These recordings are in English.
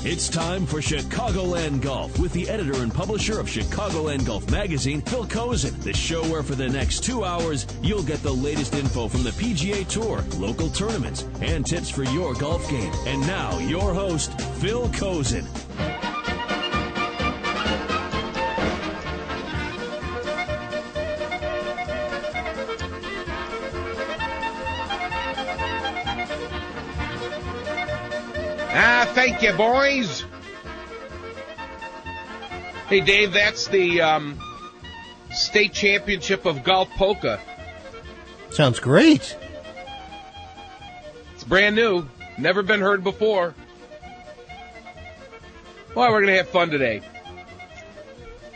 It's time for Chicagoland Golf with the editor and publisher of Chicagoland Golf magazine, Phil Kosin. The show where for the next 2 hours, you'll get the latest info from the PGA Tour, local tournaments, and tips for your golf game. And now, your host, Phil Kosin. Thank you, boys. Hey, Dave, that's the state championship of golf polka. Sounds great. It's brand new. Never been heard before. Well, we're going to have fun today.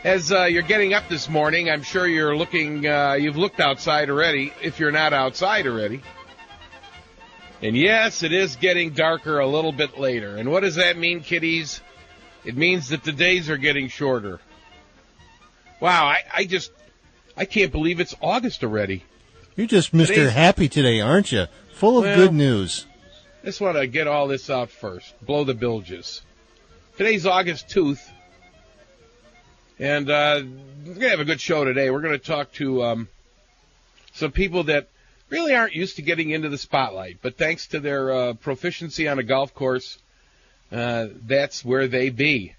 As you're getting up this morning, I'm sure you're looking, you've looked outside already, if you're not outside already. And yes, it is getting darker a little bit later. And what does that mean, kiddies? It means that the days are getting shorter. Wow, I can't believe it's August already. You're just Mr. Happy today, aren't you? Full of good news. I just want to get all this out first. Blow the bilges. Today's August 2nd. And we're going to have a good show today. We're going to talk to some people that really aren't used to getting into the spotlight, but thanks to their proficiency on a golf course, that's where they be.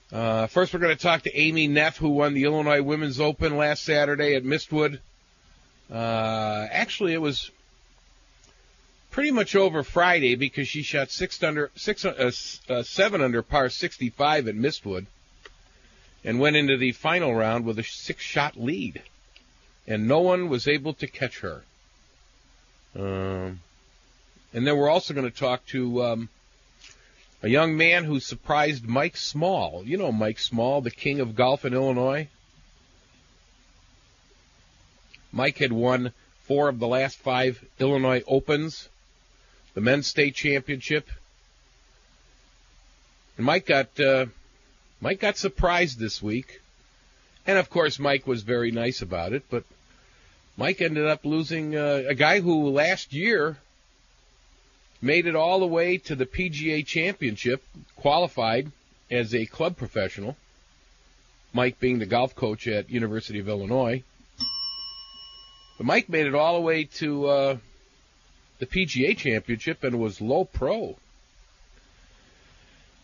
First, we're going to talk to Amy Neff, who won the Illinois Women's Open last Saturday at Mistwood. Actually, it was pretty much over Friday because she shot 7 under par 65 at Mistwood and went into the final round with a 6-shot lead, and no one was able to catch her. And then we're also going to talk to a young man who surprised Mike Small. You know Mike Small, the king of golf in Illinois. Mike had won 4 of the last 5 Illinois Opens, the men's state championship. And Mike got surprised this week. And, of course, Mike was very nice about it, but Mike ended up losing a guy who last year made it all the way to the PGA Championship, qualified as a club professional, Mike being the golf coach at University of Illinois. But Mike made it all the way to the PGA Championship and was low pro.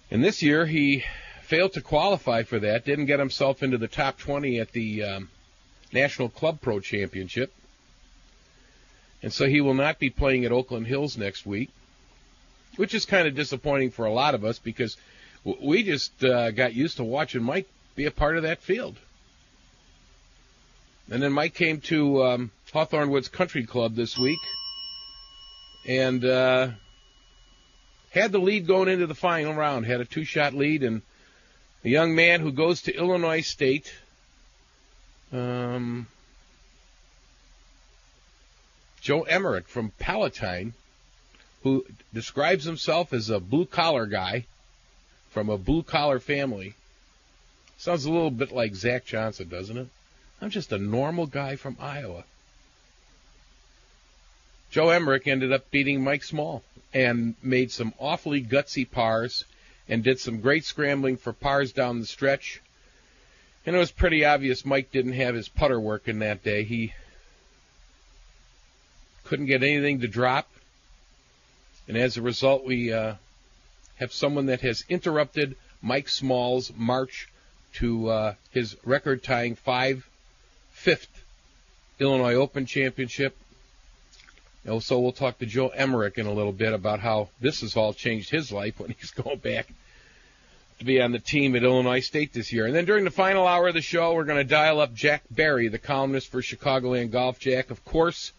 And this year he failed to qualify for that, didn't get himself into the top 20 at the National Club Pro Championship. And so he will not be playing at Oakland Hills next week, which is kind of disappointing for a lot of us because we just got used to watching Mike be a part of that field. And then Mike came to Hawthorne Woods Country Club this week and had the lead going into the final round, had a 2-shot lead, and a young man who goes to Illinois State, Joe Emmerich from Palatine, who describes himself as a blue-collar guy from a blue-collar family. Sounds a little bit like Zach Johnson, doesn't it? I'm just a normal guy from Iowa. Joe Emmerich ended up beating Mike Small and made some awfully gutsy pars and did some great scrambling for pars down the stretch. And it was pretty obvious Mike didn't have his putter working that day. He couldn't get anything to drop. And as a result, we have someone that has interrupted Mike Small's march to his record-tying 5th Illinois Open Championship. So we'll talk to Joe Emmerich in a little bit about how this has all changed his life when he's going back to be on the team at Illinois State this year. And then during the final hour of the show, we're going to dial up Jack Barry, the columnist for Chicagoland Golf. Jack, of course,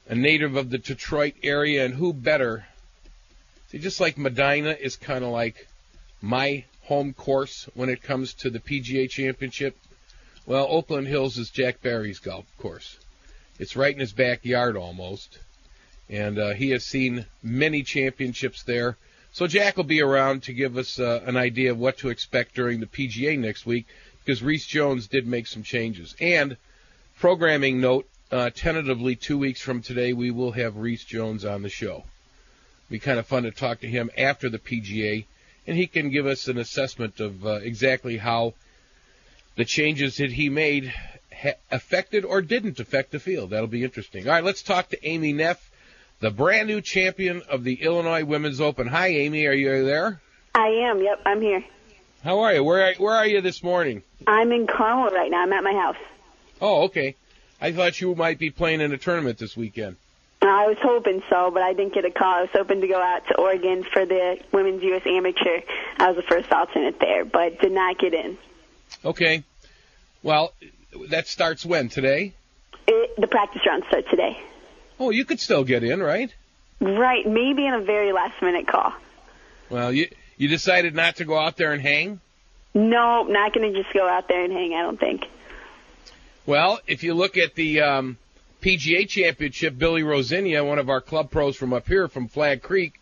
a native of the Detroit area, and who better? See, just like Medina is kind of like my home course when it comes to the PGA Championship, well, Oakland Hills is Jack Barry's golf course. It's right in his backyard almost, and he has seen many championships there. So Jack will be around to give us an idea of what to expect during the PGA next week, because Reese Jones did make some changes. And programming note, tentatively 2 weeks from today, we will have Reese Jones on the show. It'll be kind of fun to talk to him after the PGA and he can give us an assessment of exactly how the changes that he made affected or didn't affect the field. That'll be interesting. All right, let's talk to Amy Neff, the brand new champion of the Illinois Women's Open. Hi, Amy. Are you there? I am. Yep, I'm here. How are you? Where are you this morning? I'm in Carmel right now. I'm at my house. Oh, okay. I thought you might be playing in a tournament this weekend. I was hoping so, but I didn't get a call. I was hoping to go out to Oregon for the Women's U.S. Amateur. I was the first alternate there, but did not get in. Okay. Well, that starts when? Today? The practice rounds start today. Oh, you could still get in, right? Right, maybe in a very last-minute call. Well, you decided not to go out there and hang? No, not going to just go out there and hang, I don't think. Well, if you look at the PGA Championship, Billy Rosinia, one of our club pros from up here from Flag Creek,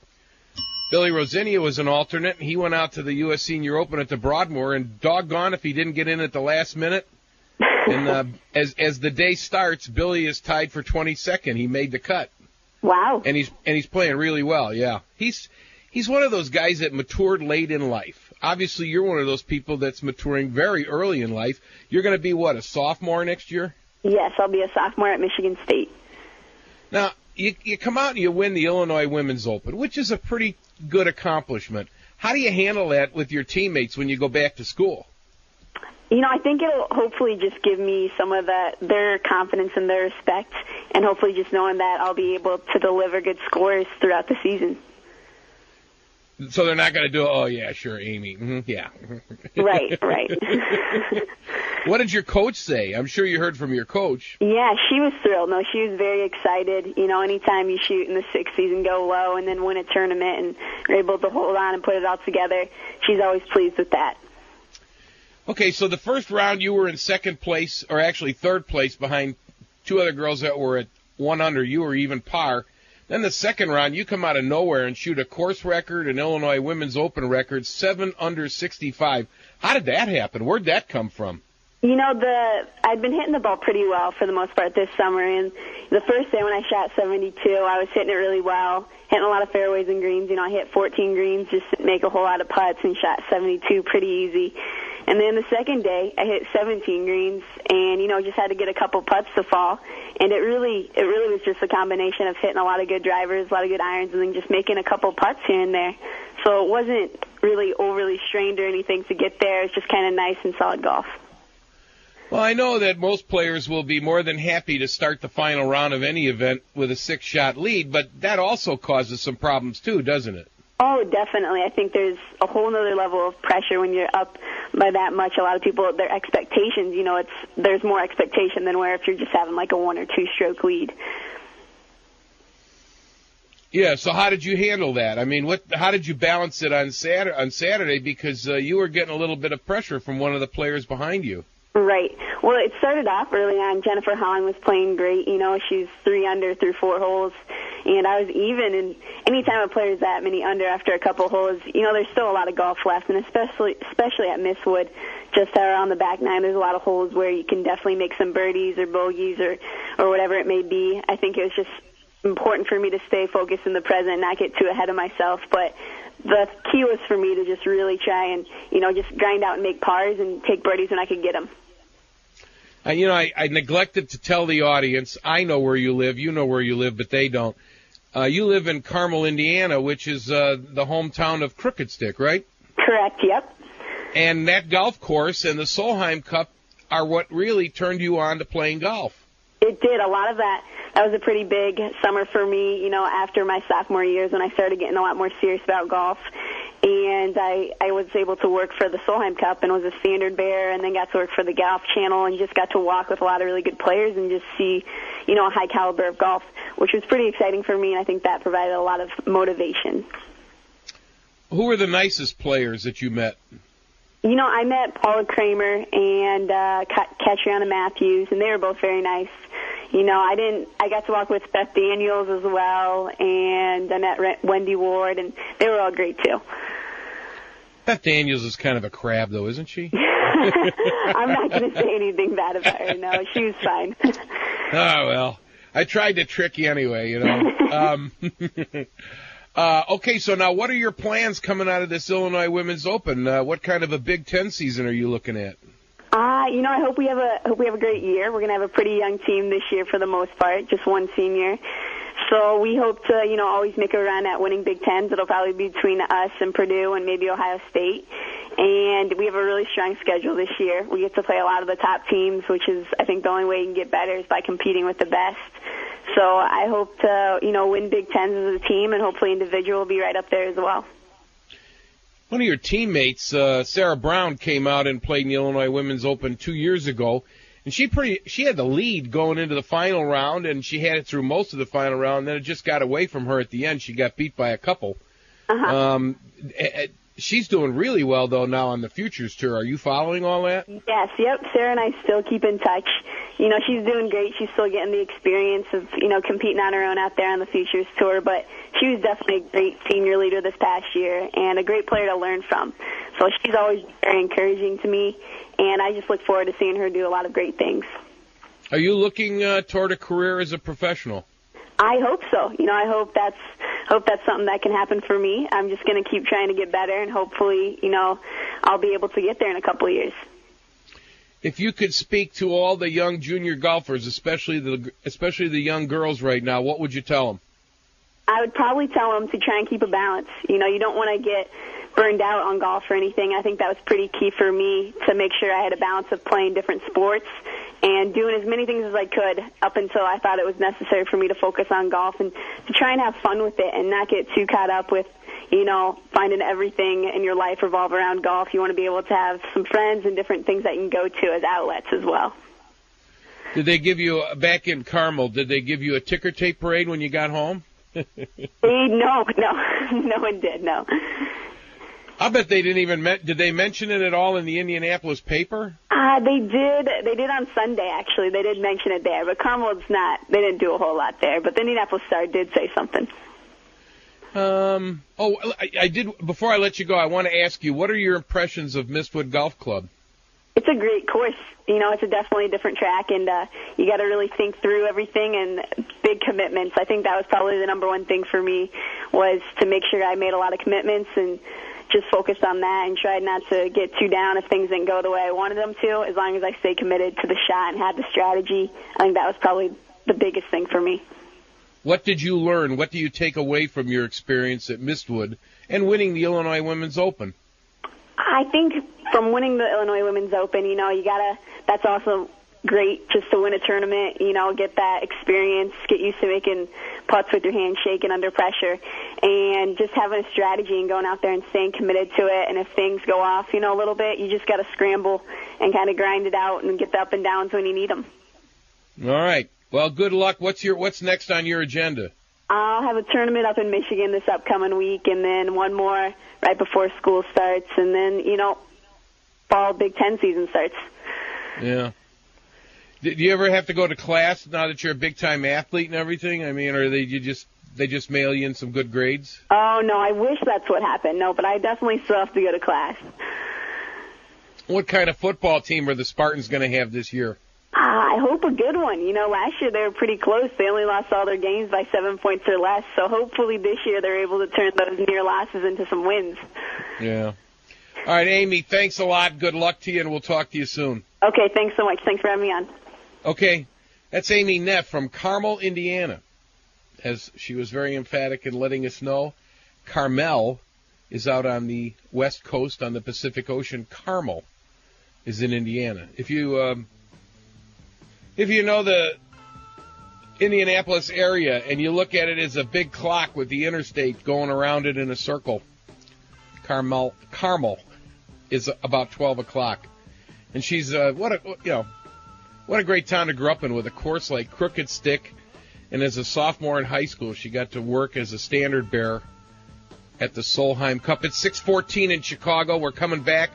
Billy Rosinia was an alternate, and he went out to the U.S. Senior Open at the Broadmoor, and doggone if he didn't get in at the last minute. And as the day starts, Billy is tied for 22nd. He made the cut. Wow. And he's playing really well, yeah. He's one of those guys that matured late in life. Obviously, you're one of those people that's maturing very early in life. You're going to be, what, a sophomore next year? Yes, I'll be a sophomore at Michigan State. Now, you come out and you win the Illinois Women's Open, which is a pretty good accomplishment. How do you handle that with your teammates when you go back to school? I think it'll hopefully just give me some of their confidence and their respect, and hopefully just knowing that I'll be able to deliver good scores throughout the season. So they're not going to do, oh, yeah, sure, Amy. Mm-hmm, yeah. Right. What did your coach say? I'm sure you heard from your coach. Yeah, she was thrilled. No, she was very excited. Anytime you shoot in the 60s and go low and then win a tournament and are able to hold on and put it all together, she's always pleased with that. Okay, so the first round you were in second place, or actually third place, behind two other girls that were at 1 under. You were even par. Then the second round, you come out of nowhere and shoot a course record, an Illinois Women's Open record, 7 under 65. How did that happen? Where'd that come from? I'd been hitting the ball pretty well for the most part this summer, and the first day when I shot 72, I was hitting it really well, hitting a lot of fairways and greens. I hit 14 greens, just didn't make a whole lot of putts, and shot 72 pretty easy. And then the second day, I hit 17 greens, and just had to get a couple putts to fall. And it really was just a combination of hitting a lot of good drivers, a lot of good irons, and then just making a couple putts here and there. So it wasn't really overly strained or anything to get there. It's just kind of nice and solid golf. Well, I know that most players will be more than happy to start the final round of any event with a 6-shot lead, but that also causes some problems too, doesn't it? Oh, definitely. I think there's a whole other level of pressure when you're up by that much. A lot of people, their expectations, there's more expectation than where if you're just having like a 1 or 2 stroke lead. Yeah, so how did you handle that? I mean, how did you balance it on Saturday? Because you were getting a little bit of pressure from one of the players behind you. Right. Well, it started off early on. Jennifer Holling was playing great. She's 3 under through 4 holes. And I was even, and anytime a player's that many under after a couple holes, there's still a lot of golf left, and especially at Mistwood, just around the back nine, there's a lot of holes where you can definitely make some birdies or bogeys or whatever it may be. I think it was just important for me to stay focused in the present and not get too ahead of myself, but the key was for me to just really try and, just grind out and make pars and take birdies when I could get them. I neglected to tell the audience, I know where you live, you know where you live, but they don't. You live in Carmel, Indiana, which is the hometown of Crooked Stick, right? Correct, yep. And that golf course and the Solheim Cup are what really turned you on to playing golf. It did. A lot of that was a pretty big summer for me, after my sophomore years when I started getting a lot more serious about golf. And I was able to work for the Solheim Cup and was a standard bearer, and then got to work for the Golf Channel and just got to walk with a lot of really good players and just see, a high caliber of golf, which was pretty exciting for me, and I think that provided a lot of motivation. Who were the nicest players that you met? I met Paula Kramer and Catriona Matthews, and they were both very nice. I got to walk with Beth Daniels as well, and I met Wendy Ward, and they were all great too. Beth Daniels is kind of a crab, though, isn't she? I'm not going to say anything bad about her. No, she was fine. Oh, well, I tried to trick you anyway, Okay, so now what are your plans coming out of this Illinois Women's Open? What kind of a Big Ten season are you looking at? I hope we have a great year. We're going to have a pretty young team this year for the most part, just one senior. So we hope to, always make a run at winning Big Tens. It'll probably be between us and Purdue and maybe Ohio State. And we have a really strong schedule this year. We get to play a lot of the top teams, which is, I think, the only way you can get better is by competing with the best. So I hope to, win Big Tens as a team, and hopefully individual will be right up there as well. One of your teammates, Sarah Brown, came out and played in the Illinois Women's Open 2 years ago, and she had the lead going into the final round, and she had it through most of the final round. And then it just got away from her at the end. She got beat by a couple. Uh-huh. She's doing really well, though, now on the Futures Tour. Are you following all that? Yes, yep. Sarah and I still keep in touch. She's doing great. She's still getting the experience of, competing on her own out there on the Futures Tour. But she was definitely a great senior leader this past year and a great player to learn from. So she's always very encouraging to me, and I just look forward to seeing her do a lot of great things. Are you looking toward a career as a professional? I hope so. I hope that's something that can happen for me. I'm just going to keep trying to get better, and hopefully, I'll be able to get there in a couple of years. If you could speak to all the young junior golfers, especially the young girls right now, what would you tell them? I would probably tell them to try and keep a balance. You don't want to get burned out on golf or anything. I think that was pretty key for me to make sure I had a balance of playing different sports and doing as many things as I could up until I thought it was necessary for me to focus on golf, and to try and have fun with it and not get too caught up with, finding everything in your life revolve around golf. You want to be able to have some friends and different things that you can go to as outlets as well. Did they give you, back in Carmel, did they give you a ticker tape parade when you got home? No one did, no. I bet they didn't even, did they mention it at all in the Indianapolis paper? They did on Sunday, actually. They did mention it there, but Carmel's not, they didn't do a whole lot there, but the Indianapolis Star did say something. I did, before I let you go, I want to ask you, what are your impressions of Mistwood Golf Club? It's a great course. It's definitely a different track, and you got to really think through everything and big commitments. I think that was probably the number one thing for me, was to make sure I made a lot of commitments and just focused on that and tried not to get too down if things didn't go the way I wanted them to, as long as I stayed committed to the shot and had the strategy. I think that was probably the biggest thing for me. What did you learn? What do you take away from your experience at Mistwood and winning the Illinois Women's Open? I think from winning the Illinois Women's Open, that's also great just to win a tournament, get that experience, get used to making putts with your hands shaking under pressure, and just having a strategy and going out there and staying committed to it. And if things go off, a little bit, you just got to scramble and kind of grind it out and get the up and downs when you need them. All right. Well, good luck. What's next on your agenda? I'll have a tournament up in Michigan this upcoming week, and then one more right before school starts, and then, fall Big Ten season starts. Yeah. Did you ever have to go to class now that you're a big-time athlete and everything? I mean, or they just mail you in some good grades? Oh, no, I wish that's what happened. No, but I definitely still have to go to class. What kind of football team are the Spartans going to have this year? I hope a good one. Last year they were pretty close. They only lost all their games by 7 points or less. So hopefully this year they're able to turn those near losses into some wins. Yeah. All right, Amy, thanks a lot. Good luck to you, and we'll talk to you soon. Okay, thanks so much. Thanks for having me on. Okay, that's Amy Neff from Carmel, Indiana. As she was very emphatic in letting us know, Carmel is out on the west coast on the Pacific Ocean. Carmel is in Indiana. If you know the Indianapolis area and you look at it as a big clock with the interstate going around it in a circle, Carmel is about 12 o'clock. And she's what a great town to grow up in, with a course like Crooked Stick. And as a sophomore in high school, she got to work as a standard bearer at the Solheim Cup. It's 6:14 in Chicago. We're coming back.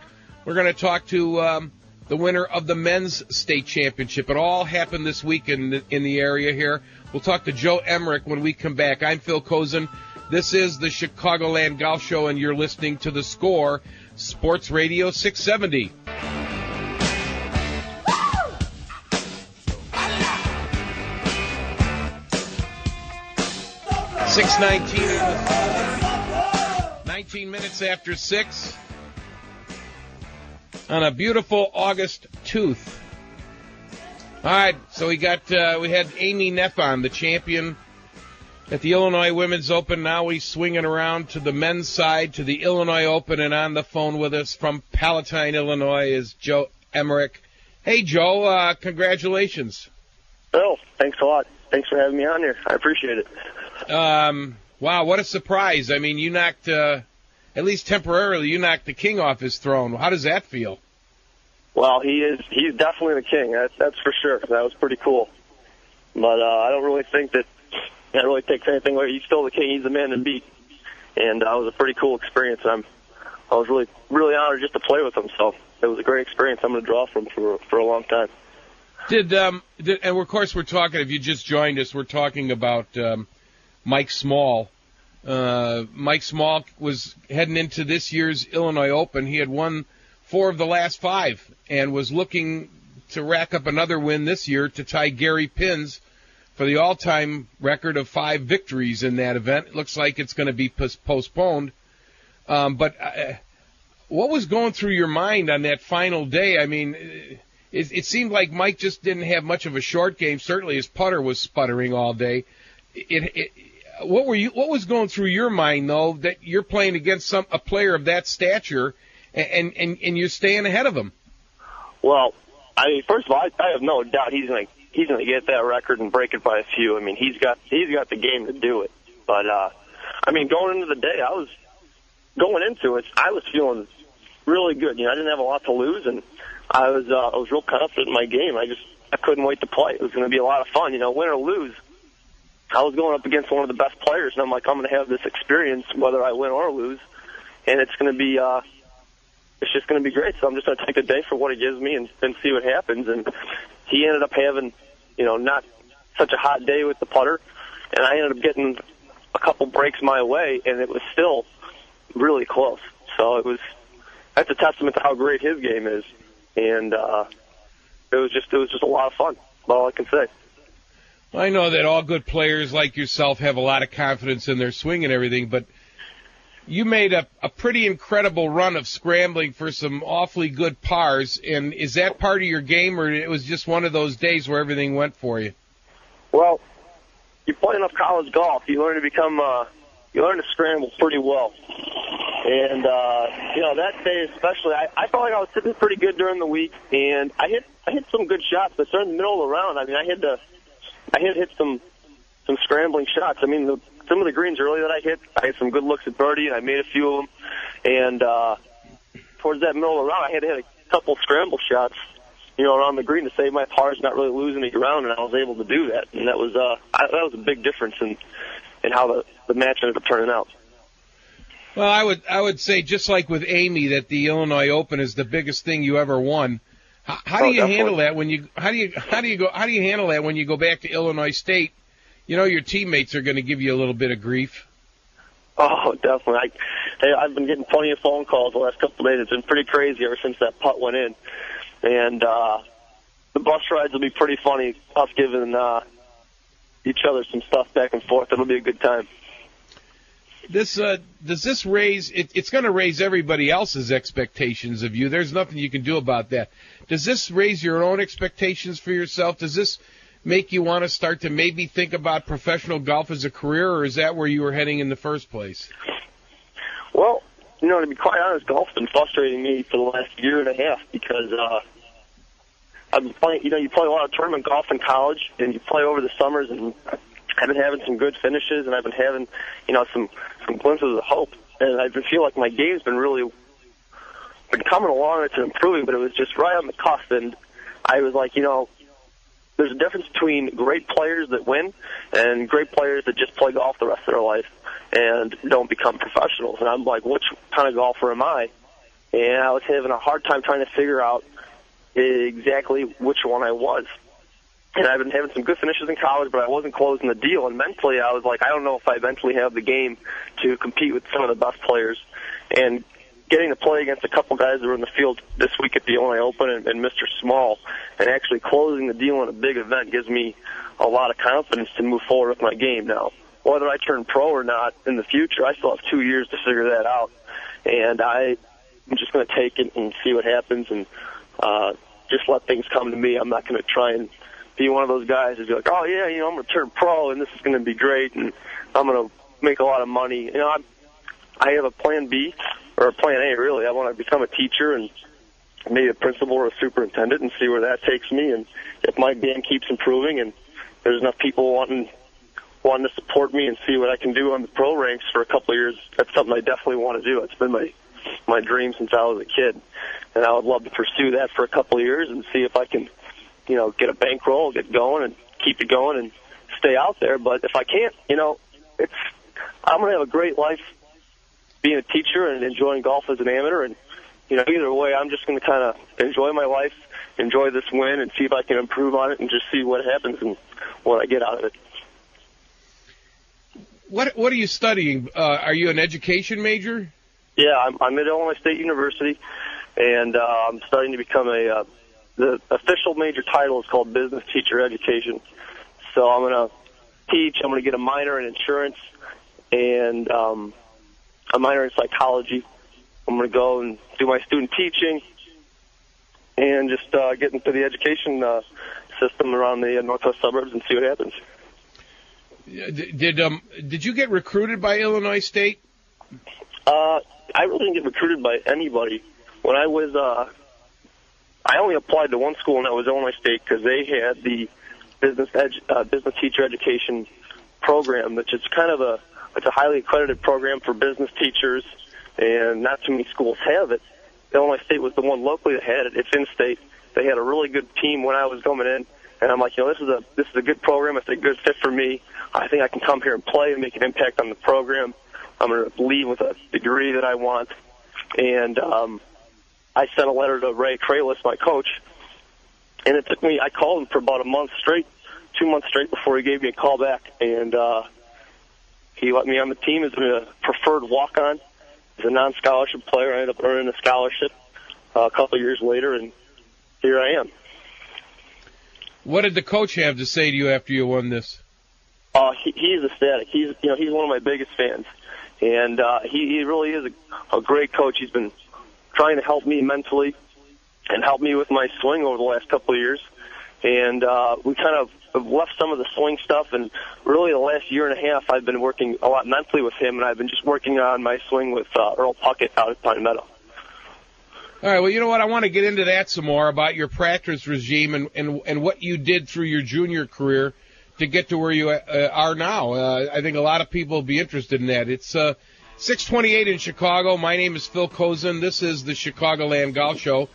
We're going to talk to the winner of the men's state championship. It all happened this week in the area here. We'll talk to Joe Emmerich when we come back. I'm Phil Kosin. This is the Chicagoland Golf Show, and you're listening to The Score, Sports Radio 670. 6:19. minutes after 6 on a beautiful August tooth. All right, so we had Amy Neff on, the champion at the Illinois Women's Open. Now he's swinging around to the men's side, to the Illinois Open, and on the phone with us from Palatine, Illinois, is Joe Emmerich. Hey, Joe, congratulations. Bill, thanks a lot. Thanks for having me on here. I appreciate it. Wow, what a surprise. I mean, you knocked, at least temporarily, you knocked the king off his throne. How does that feel? Well, he's definitely the king. That's for sure. That was pretty cool. But I don't really think that really takes anything away. He's still the king. He's the man to beat. And it was a pretty cool experience. I was really, really honored just to play with him. So it was a great experience. I'm going to draw from for a long time. And of course we're talking, if you just joined us, we're talking about Mike Small. Mike Small was heading into this year's Illinois Open. He had won 4 of the last 5 and was looking to rack up another win this year to tie Gary Pins for the all-time record of 5 victories in that event. It looks like it's going to be postponed. But what was going through your mind on that final day? I mean, it seemed like Mike just didn't have much of a short game. Certainly his putter was sputtering all day. What was going through your mind, though, that you're playing against a player of that stature and you're staying ahead of him? Well, I mean, first of all, I have no doubt he's going to get that record and break it by a few. I mean, he's got the game to do it. But I mean, going into the day, I was feeling really good. You know, I didn't have a lot to lose, and I was real confident in my game. I couldn't wait to play. It was going to be a lot of fun. You know, win or lose, I was going up against one of the best players, and I'm like, I'm going to have this experience whether I win or lose, and it's going to be it's just going to be great. So I'm just going to take the day for what it gives me and see what happens. And he ended up having, you know, not such a hot day with the putter, and I ended up getting a couple breaks my way, and it was still really close. So that's a testament to how great his game is, and it was just a lot of fun. That's all I can say. I know that all good players like yourself have a lot of confidence in their swing and everything, but you made a pretty incredible run of scrambling for some awfully good pars, and is that part of your game, or it was just one of those days where everything went for you? Well, you play enough college golf, you learn to scramble pretty well. And, you know, that day especially, I felt like I was sitting pretty good during the week, and I hit some good shots, but during the middle of the round, I mean, I had to hit some scrambling shots. I mean, some of the greens early that I had some good looks at birdie, and I made a few of them. And towards that middle of the round, I had to hit a couple scramble shots, you know, around the green to save my pars, not really losing any ground, and I was able to do that. And that was a big difference in how the match ended up turning out. Well, I would say, just like with Amy, that the Illinois Open is the biggest thing you ever won. How do you handle that when you handle that when you go back to Illinois State? You know your teammates are going to give you a little bit of grief. Oh, definitely. I've been getting plenty of phone calls the last couple of days. It's been pretty crazy ever since that putt went in. And the bus rides will be pretty funny, us giving each other some stuff back and forth. It'll be a good time. Does this raise? It's going to raise everybody else's expectations of you. There's nothing you can do about that. Does this raise your own expectations for yourself? Does this make you want to start to maybe think about professional golf as a career, or is that where you were heading in the first place? Well, you know, to be quite honest, golf's been frustrating me for the last year and a half because I've been playing. You know, you play a lot of tournament golf in college, and you play over the summers, and I've been having some good finishes, and I've been having, you know, some glimpses of hope, and I feel like my game's been coming along. It's improving, but it was just right on the cusp, and I was like, you know, there's a difference between great players that win and great players that just play golf the rest of their life and don't become professionals. And I'm like, which kind of golfer am I? And I was having a hard time trying to figure out exactly which one I was. And I've been having some good finishes in college, but I wasn't closing the deal. And mentally, I was like, I don't know if I mentally have the game to compete with some of the best players. And getting to play against a couple guys that were in the field this week at the Illinois Open and Mr. Small, and actually closing the deal in a big event gives me a lot of confidence to move forward with my game now. Whether I turn pro or not in the future, I still have 2 years to figure that out. and I'm just going to take it and see what happens, and just let things come to me. I'm not going to try and be one of those guys who's like, oh, yeah, I'm going to turn pro, and this is going to be great, and I'm going to make a lot of money. I have a plan B, or a plan A, really. I want to become a teacher and maybe a principal or a superintendent and see where that takes me. And if my game keeps improving and there's enough people wanting to support me and see what I can do on the pro ranks for a couple of years, that's something I definitely want to do. It's been my dream since I was a kid. And I would love to pursue that for a couple of years and see if I can, get a bankroll, get going and keep it going and stay out there. But if I can't, I'm going to have a great life being a teacher and enjoying golf as an amateur. And, either way, I'm just going to kind of enjoy my life, enjoy this win, and see if I can improve on it and just see what happens and what I get out of it. What are you studying? Are you an education major? Yeah, I'm at Illinois State University, and I'm studying to become the official major title is called Business Teacher Education. So I'm going to teach. I'm going to get a minor in insurance and a minor in psychology. I'm going to go and do my student teaching and just get into the education system around the northwest suburbs and see what happens. Did you get recruited by Illinois State? I really didn't get recruited by anybody. When I was, I only applied to one school, and that was Illinois State, because they had the business teacher education program, which is kind of it's a highly accredited program for business teachers, and not too many schools have it. Illinois State was the one locally that had it. It's in-state. They had a really good team when I was coming in, and I'm like, this is a good program. It's a good fit for me. I think I can come here and play and make an impact on the program. I'm going to leave with a degree that I want. And I sent a letter to Ray Kralis, my coach, and it took me, I called him for about a month straight, 2 months straight before he gave me a call back. And he let me on the team as a preferred walk-on, as a non-scholarship player. I ended up earning a scholarship a couple of years later, and here I am. What did the coach have to say to you after you won this? He's ecstatic. He's one of my biggest fans, and he really is a great coach. He's been trying to help me mentally and help me with my swing over the last couple of years, and we kind of have left some of the swing stuff, and really the last year and a half I've been working a lot mentally with him, and I've been just working on my swing with Earl Puckett out at Pine Meadow. All right, well, you know what? I want to get into that some more, about your practice regime and what you did through your junior career to get to where you are now. I think a lot of people will be interested in that. It's 6:28 in Chicago. My name is Phil Kosin. This is the Chicagoland Golf Show.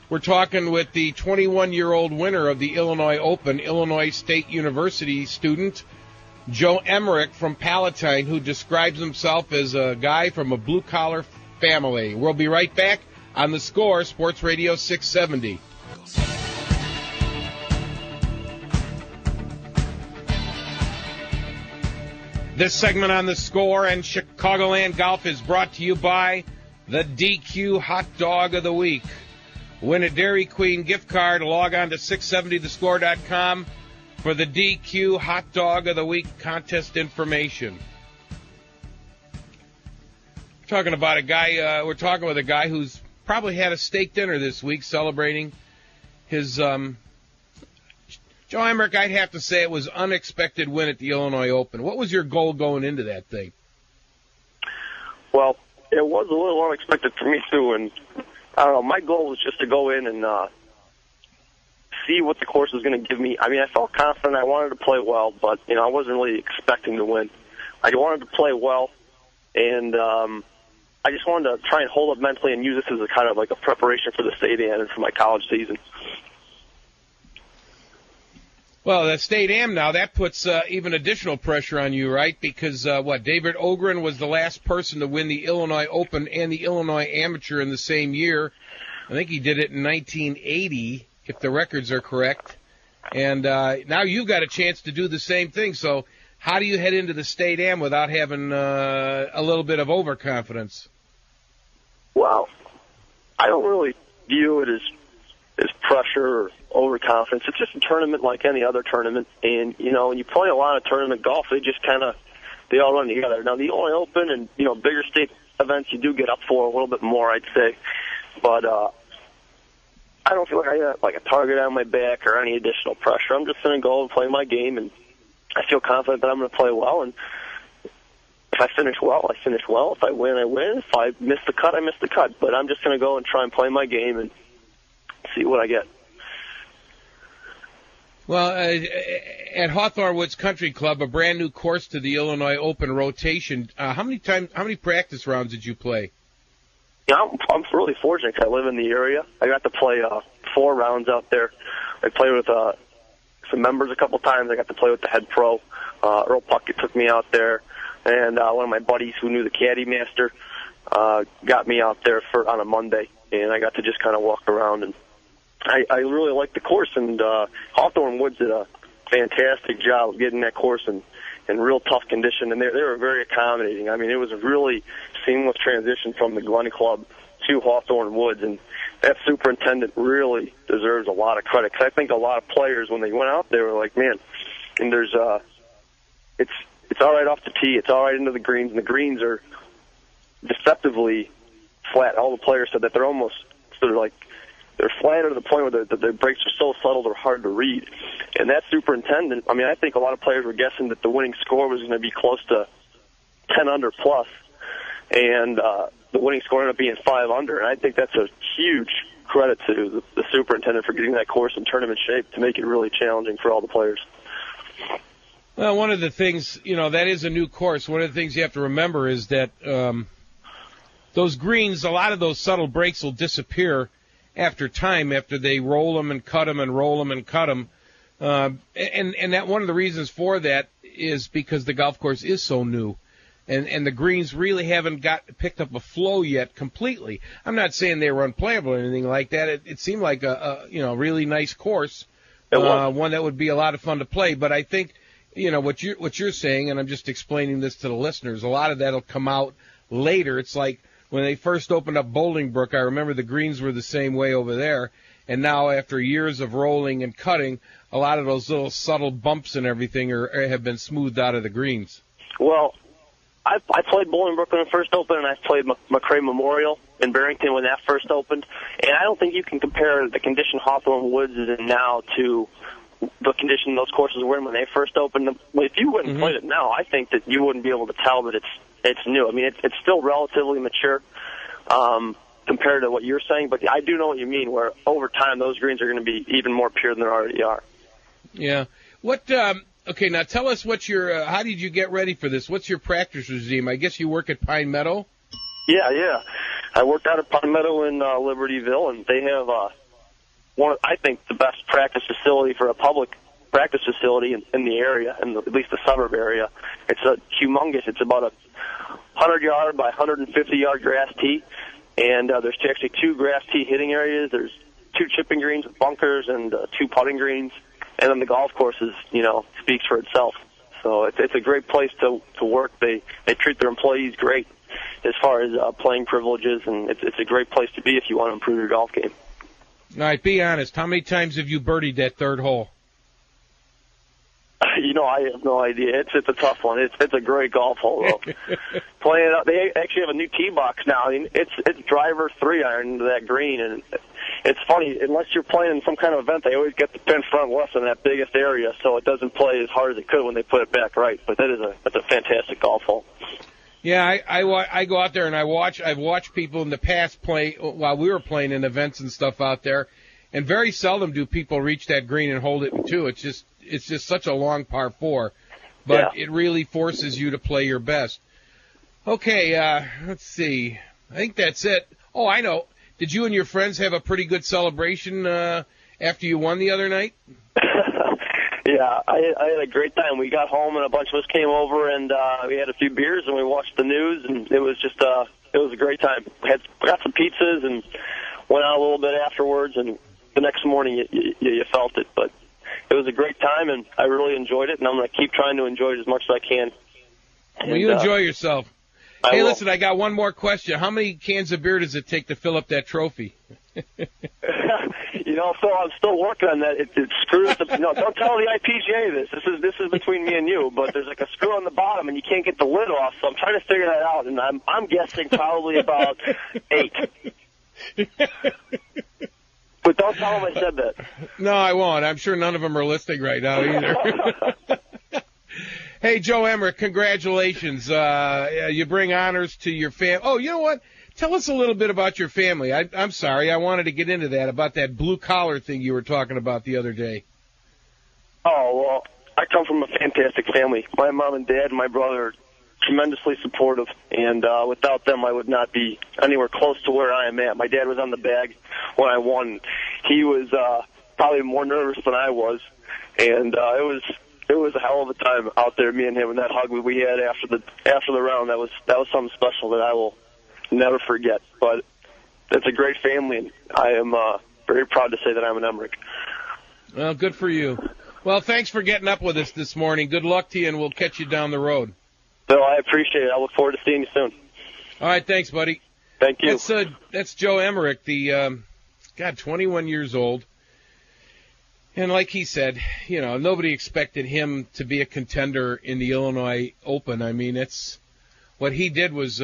We're talking with the 21-year-old winner of the Illinois Open, Illinois State University student, Joe Emmerich from Palatine, who describes himself as a guy from a blue-collar family. We'll be right back on The Score, Sports Radio 670. This segment on The Score and Chicagoland Golf is brought to you by the DQ Hot Dog of the Week. Win a Dairy Queen gift card. Log on to 670thescore.com for the DQ Hot Dog of the Week contest information. We're talking with a guy who's probably had a steak dinner this week celebrating his Joe Emmerich. I'd have to say it was unexpected win at the Illinois Open. What was your goal going into that thing? Well, it was a little unexpected for me too, and I don't know, my goal was just to go in and see what the course was going to give me. I mean, I felt confident. I wanted to play well, but, I wasn't really expecting to win. I wanted to play well, and I just wanted to try and hold up mentally and use this as a kind of like a preparation for the State Am and for my college season. Well, the State Am now, that puts even additional pressure on you, right? Because, David Ogren was the last person to win the Illinois Open and the Illinois Amateur in the same year. I think he did it in 1980, if the records are correct. And now you've got a chance to do the same thing. So how do you head into the State Am without having a little bit of overconfidence? Well, I don't really view it as pressure or overconfidence. It's just a tournament like any other tournament. And, when you play a lot of tournament golf, they all run together. Now, the Illinois Open and, bigger state events, you do get up for a little bit more, I'd say. But I don't feel like I got like a target on my back or any additional pressure. I'm just going to go and play my game, and I feel confident that I'm going to play well. And if I finish well, I finish well. If I win, I win. If I miss the cut, I miss the cut. But I'm just going to go and try and play my game and see what I get. Well, at Hawthorne Woods Country Club, a brand new course to the Illinois Open rotation. How many practice rounds did you play? Yeah, I'm really fortunate because I live in the area. I got to play 4 rounds out there. I played with some members a couple times. I got to play with the head pro. Earl Puckett took me out there, and one of my buddies who knew the caddy master got me out there on a Monday, and I got to just kind of walk around. And I really liked the course, and Hawthorne Woods did a fantastic job of getting that course in real tough condition, and they were very accommodating. I mean, it was a really seamless transition from the Glen Club to Hawthorne Woods, and that superintendent really deserves a lot of credit, because I think a lot of players, when they went out there, were like, man, and there's it's all right off the tee, it's all right into the greens, and the greens are deceptively flat. All the players said that they're almost sort of like, they're flatter to the point where their breaks are so subtle they're hard to read. And that superintendent, I mean, I think a lot of players were guessing that the winning score was going to be close to 10 under plus, and the winning score ended up being 5 under. And I think that's a huge credit to the superintendent for getting that course in tournament shape to make it really challenging for all the players. Well, one of the things, that is a new course. One of the things you have to remember is that those greens, a lot of those subtle breaks will disappear after time, after they roll them and cut them and roll them and cut them. And that one of the reasons for that is because the golf course is so new. And the greens really haven't picked up a flow yet completely. I'm not saying they were unplayable or anything like that. It seemed like a really nice course, one that would be a lot of fun to play. But I think, what you're saying, and I'm just explaining this to the listeners, a lot of that'll come out later. It's like when they first opened up Bolingbrook, I remember the greens were the same way over there. And now after years of rolling and cutting, a lot of those little subtle bumps and everything have been smoothed out of the greens. Well, I played Bolingbrook when it first opened, and I played McRae Memorial in Barrington when that first opened. And I don't think you can compare the condition Hawthorne Woods is in now to the condition those courses were in when they first opened. If you wouldn't play it now, I think that you wouldn't be able to tell that it's new. I mean, it's still relatively mature compared to what you're saying, but I do know what you mean, where over time those greens are going to be even more pure than they already are. Yeah. Okay, now tell us how did you get ready for this? What's your practice regime? I guess you work at Pine Meadow? Yeah. I worked out at Pine Meadow in Libertyville, and they have I think the best practice facility for a public practice facility in the area, at least the suburb area. It's humongous. It's about a 100-yard by 150-yard grass tee, and there's actually 2 grass tee hitting areas. There's 2 chipping greens with bunkers and 2 putting greens, and then the golf course speaks for itself. So it's a great place to work. They treat their employees great as far as playing privileges, and it's a great place to be if you want to improve your golf game. All right, be honest. How many times have you birdied that third hole? I have no idea. It's a tough one. It's a great golf hole, though. Playing it out, they actually have a new tee box now. I mean, it's driver 3-iron into that green, and it's funny. Unless you're playing some kind of event, they always get the pin front left in that biggest area, so it doesn't play as hard as it could when they put it back right. But that's a fantastic golf hole. Yeah, I go out there and I've watched people in the past play while we were playing in events and stuff out there, and very seldom do people reach that green and hold it in 2. It's just such a long par 4, but It really forces you to play your best. Okay, let's see. I think that's it. Oh, I know. Did you and your friends have a pretty good celebration after you won the other night? Yeah, I had a great time. We got home and a bunch of us came over and we had a few beers and we watched the news, and it was just it was a great time. Got some pizzas and went out a little bit afterwards, and the next morning you felt it. But it was a great time, and I really enjoyed it, and I'm going to keep trying to enjoy it as much as I can. Well, you enjoy yourself. Hey, listen, I got one more question. How many cans of beer does it take to fill up that trophy? Phil, I'm still working on that. It screws the. No, don't tell the IPGA this. This is between me and you. But there's like a screw on the bottom, and you can't get the lid off. So I'm trying to figure that out, and I'm guessing probably about 8. But don't tell them I said that. No, I won't. I'm sure none of them are listening right now either. Hey, Joe Emmerich, congratulations. You bring honors to your family. Oh, you know what? Tell us a little bit about your family. I'm sorry. I wanted to get into that, about that blue-collar thing you were talking about the other day. Oh, well, I come from a fantastic family. My mom and dad and my brother are tremendously supportive, and without them I would not be anywhere close to where I am at. My dad was on the bag when I won. He was probably more nervous than I was, and it was a hell of a time out there, me and him, and that hug we had after the round. That was something special that I will never forget. But it's a great family, and I am very proud to say that I'm an Emmerich. Well, good for you. Well, thanks for getting up with us this morning. Good luck to you, and we'll catch you down the road. Bill, I appreciate it. I look forward to seeing you soon. All right, thanks, buddy. Thank you. That's Joe Emmerich, the 21 years old. And like he said, nobody expected him to be a contender in the Illinois Open. I mean, what he did was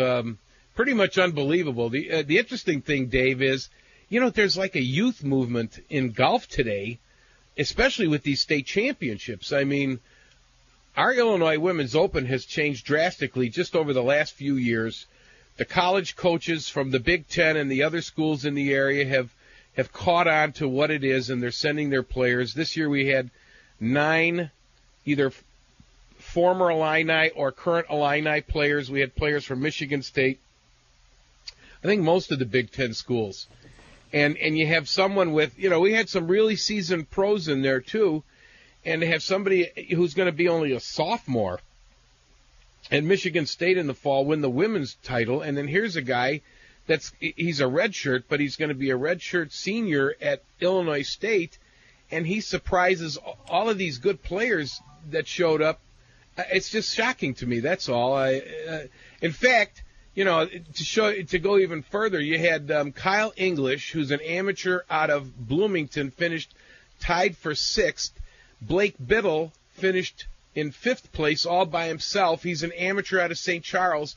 pretty much unbelievable. The interesting thing, Dave, is, there's like a youth movement in golf today, especially with these state championships. I mean, our Illinois Women's Open has changed drastically just over the last few years. The college coaches from the Big Ten and the other schools in the area have caught on to what it is, and they're sending their players. This year we had 9 either former Illini or current Illini players. We had players from Michigan State, I think most of the Big Ten schools. And you have someone with, we had some really seasoned pros in there too, and to have somebody who's going to be only a sophomore at Michigan State in the fall win the women's title, and then here's a guy he's a redshirt, but he's going to be a redshirt senior at Illinois State, and he surprises all of these good players that showed up. It's just shocking to me. That's all. In fact, to go even further, you had Kyle English, who's an amateur out of Bloomington, finished tied for 6th. Blake Biddle finished in 5th place all by himself. He's an amateur out of St. Charles.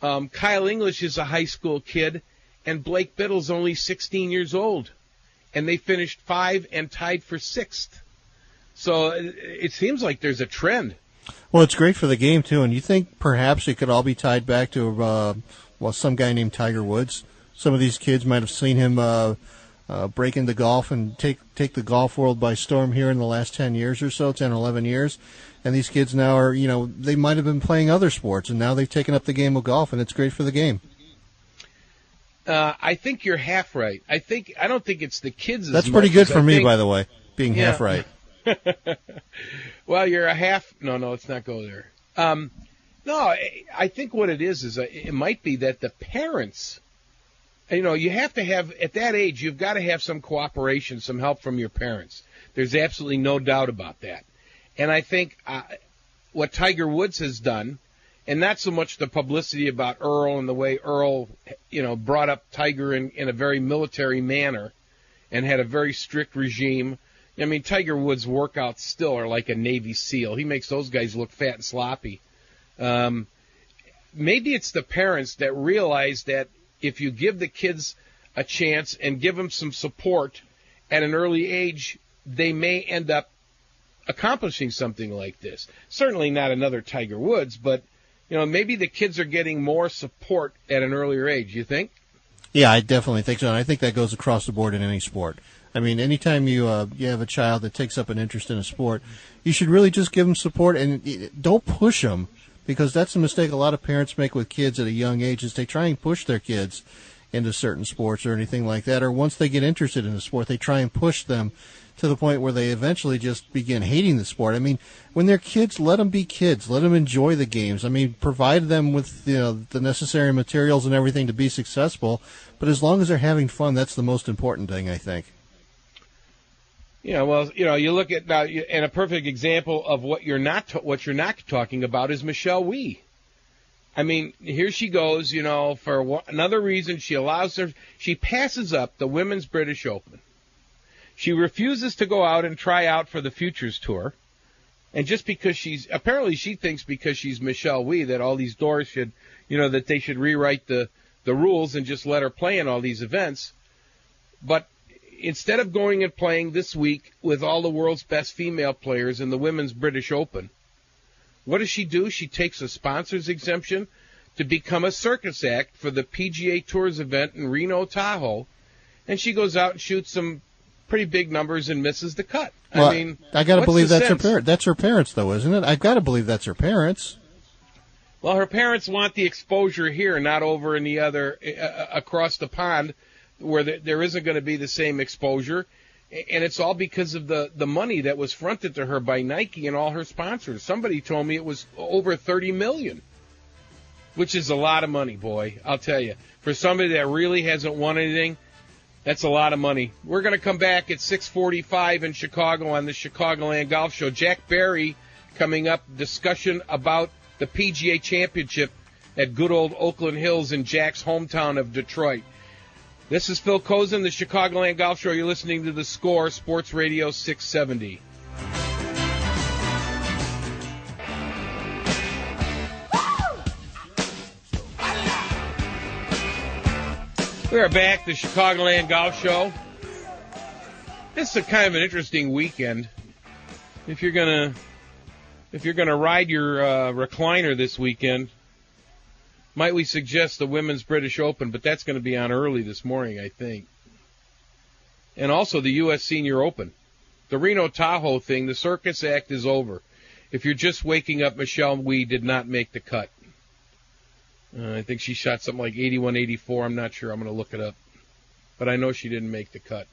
Kyle English is a high school kid, and Blake Biddle's only 16 years old. And they finished 5 and tied for 6th. So it seems like there's a trend. Well, it's great for the game, too. And you think perhaps it could all be tied back to, some guy named Tiger Woods? Some of these kids might have seen him break into golf and take the golf world by storm here in the last 10 years or so, 10 or 11 years. And these kids now are, they might have been playing other sports, and now they've taken up the game of golf, and it's great for the game. I think you're half right. I don't think it's the kids as That's much pretty good as for me, by the way, being half right. Well, you're a half. No, let's not go there. No, I think what it is it might be that the parents, you have to have, at that age, you've got to have some cooperation, some help from your parents. There's absolutely no doubt about that. And I think what Tiger Woods has done, and not so much the publicity about Earl and the way Earl, brought up Tiger in a very military manner and had a very strict regime. I mean, Tiger Woods' workouts still are like a Navy SEAL. He makes those guys look fat and sloppy. Maybe it's the parents that realize that if you give the kids a chance and give them some support at an early age, they may end up accomplishing something like this. Certainly not another Tiger Woods, but maybe the kids are getting more support at an earlier age. You think? Yeah, I definitely think so, and I think that goes across the board in any sport. I mean, anytime you have a child that takes up an interest in a sport, you should really just give them support and don't push them, because that's a mistake a lot of parents make with kids at a young age, is they try and push their kids into certain sports or anything like that, or once they get interested in a sport, they try and push them to the point where they eventually just begin hating the sport. I mean, when they're kids, let them be kids. Let them enjoy the games. I mean, provide them with the necessary materials and everything to be successful. But as long as they're having fun, that's the most important thing, I think. Yeah, well, you look at now, and a perfect example of what you're not talking about is Michelle Wie. I mean, here she goes, for another reason she passes up the Women's British Open. She refuses to go out and try out for the Futures Tour. And just because she thinks because she's Michelle Wie that all these doors should, that they should rewrite the rules and just let her play in all these events. But instead of going and playing this week with all the world's best female players in the Women's British Open, what does she do? She takes a sponsor's exemption to become a circus act for the PGA Tour's event in Reno, Tahoe, and she goes out and shoots some pretty big numbers and misses the cut. Well, I mean, I got to believe that's sense? her parents. That's her parents, though, isn't it? I've got to believe that's her parents. Well, her parents want the exposure here, not over in the other across the pond, where there isn't going to be the same exposure. And it's all because of the money that was fronted to her by Nike and all her sponsors. Somebody told me it was over $30 million, which is a lot of money, boy. I'll tell you. For somebody that really hasn't won anything, that's a lot of money. We're going to come back at 6:45 in Chicago on the Chicagoland Golf Show. Jack Barry coming up, discussion about the PGA Championship at good old Oakland Hills in Jack's hometown of Detroit. This is Phil Kosin, the Chicagoland Golf Show. You're listening to The Score, Sports Radio 670. We are back, the Chicagoland Golf Show. This is a kind of an interesting weekend. If you're gonna ride your recliner this weekend, might we suggest the Women's British Open, but that's going to be on early this morning, I think. And also the U.S. Senior Open. The Reno Tahoe thing, the circus act is over. If you're just waking up, Michelle Wie did not make the cut. I think she shot something like 81, 84. I'm not sure. I'm going to look it up. But I know she didn't make the cut.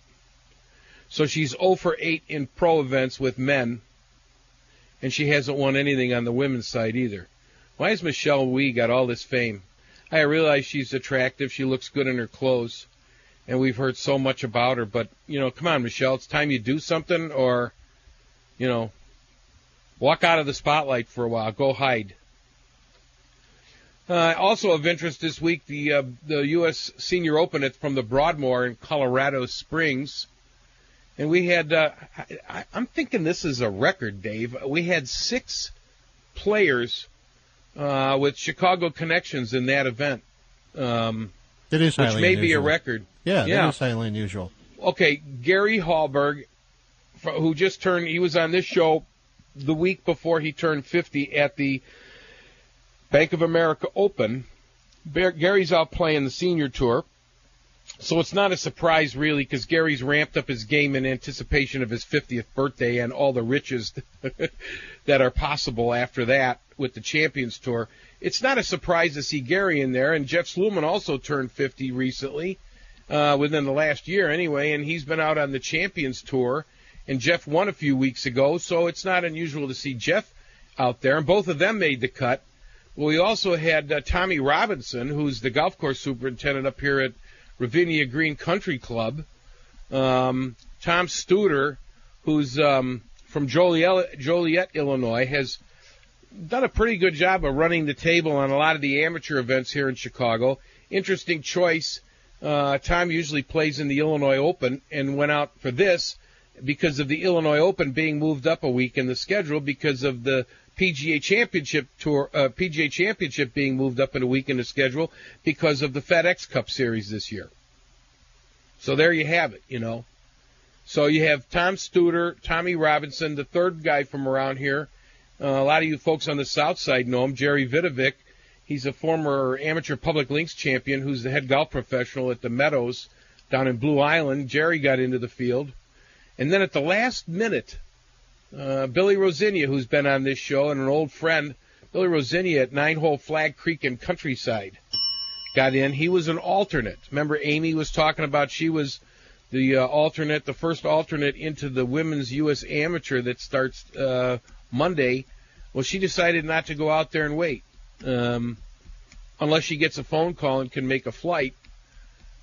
So she's 0 for 8 in pro events with men, and she hasn't won anything on the women's side either. Why has Michelle Wie got all this fame? I realize she's attractive. She looks good in her clothes, and we've heard so much about her. But, come on, Michelle, it's time you do something or, walk out of the spotlight for a while. Go hide. Also of interest this week, the U.S. Senior Open from the Broadmoor in Colorado Springs. And we had, I'm thinking this is a record, Dave. We had 6 players with Chicago connections in that event. It is highly which may unusual. be a record. Yeah, that is highly unusual. Okay, Gary Hallberg, who just turned, he was on this show the week before he turned 50 at the Bank of America Open. Gary's out playing the senior tour. So it's not a surprise, really, because Gary's ramped up his game in anticipation of his 50th birthday and all the riches that are possible after that with the Champions Tour. It's not a surprise to see Gary in there, and Jeff Sluman also turned 50 recently, within the last year anyway, and he's been out on the Champions Tour, and Jeff won a few weeks ago, so it's not unusual to see Jeff out there, and both of them made the cut. Well, we also had Tommy Robinson, who's the golf course superintendent up here at Ravinia Green Country Club. Tom Studer, who's from Joliet, Illinois, has done a pretty good job of running the table on a lot of the amateur events here in Chicago. Interesting choice. Tom usually plays in the Illinois Open and went out for this because of the Illinois Open being moved up a week in the schedule because of the PGA Championship Tour, PGA Championship being moved up in a week in the schedule because of the FedEx Cup Series this year. So there you have it, So you have Tom Studer, Tommy Robinson, the third guy from around here. A lot of you folks on the south side know him, Jerry Vidovic. He's a former amateur public links champion who's the head golf professional at the Meadows down in Blue Island. Jerry got into the field. And then at the last minute, Billy Rosinia, who's been on this show, and an old friend, Billy Rosinia at 9-Hole Flag Creek in Countryside, got in. He was an alternate. Remember Amy was talking about she was the alternate, the first alternate into the Women's U.S. Amateur that starts Monday. Well, she decided not to go out there and wait unless she gets a phone call and can make a flight.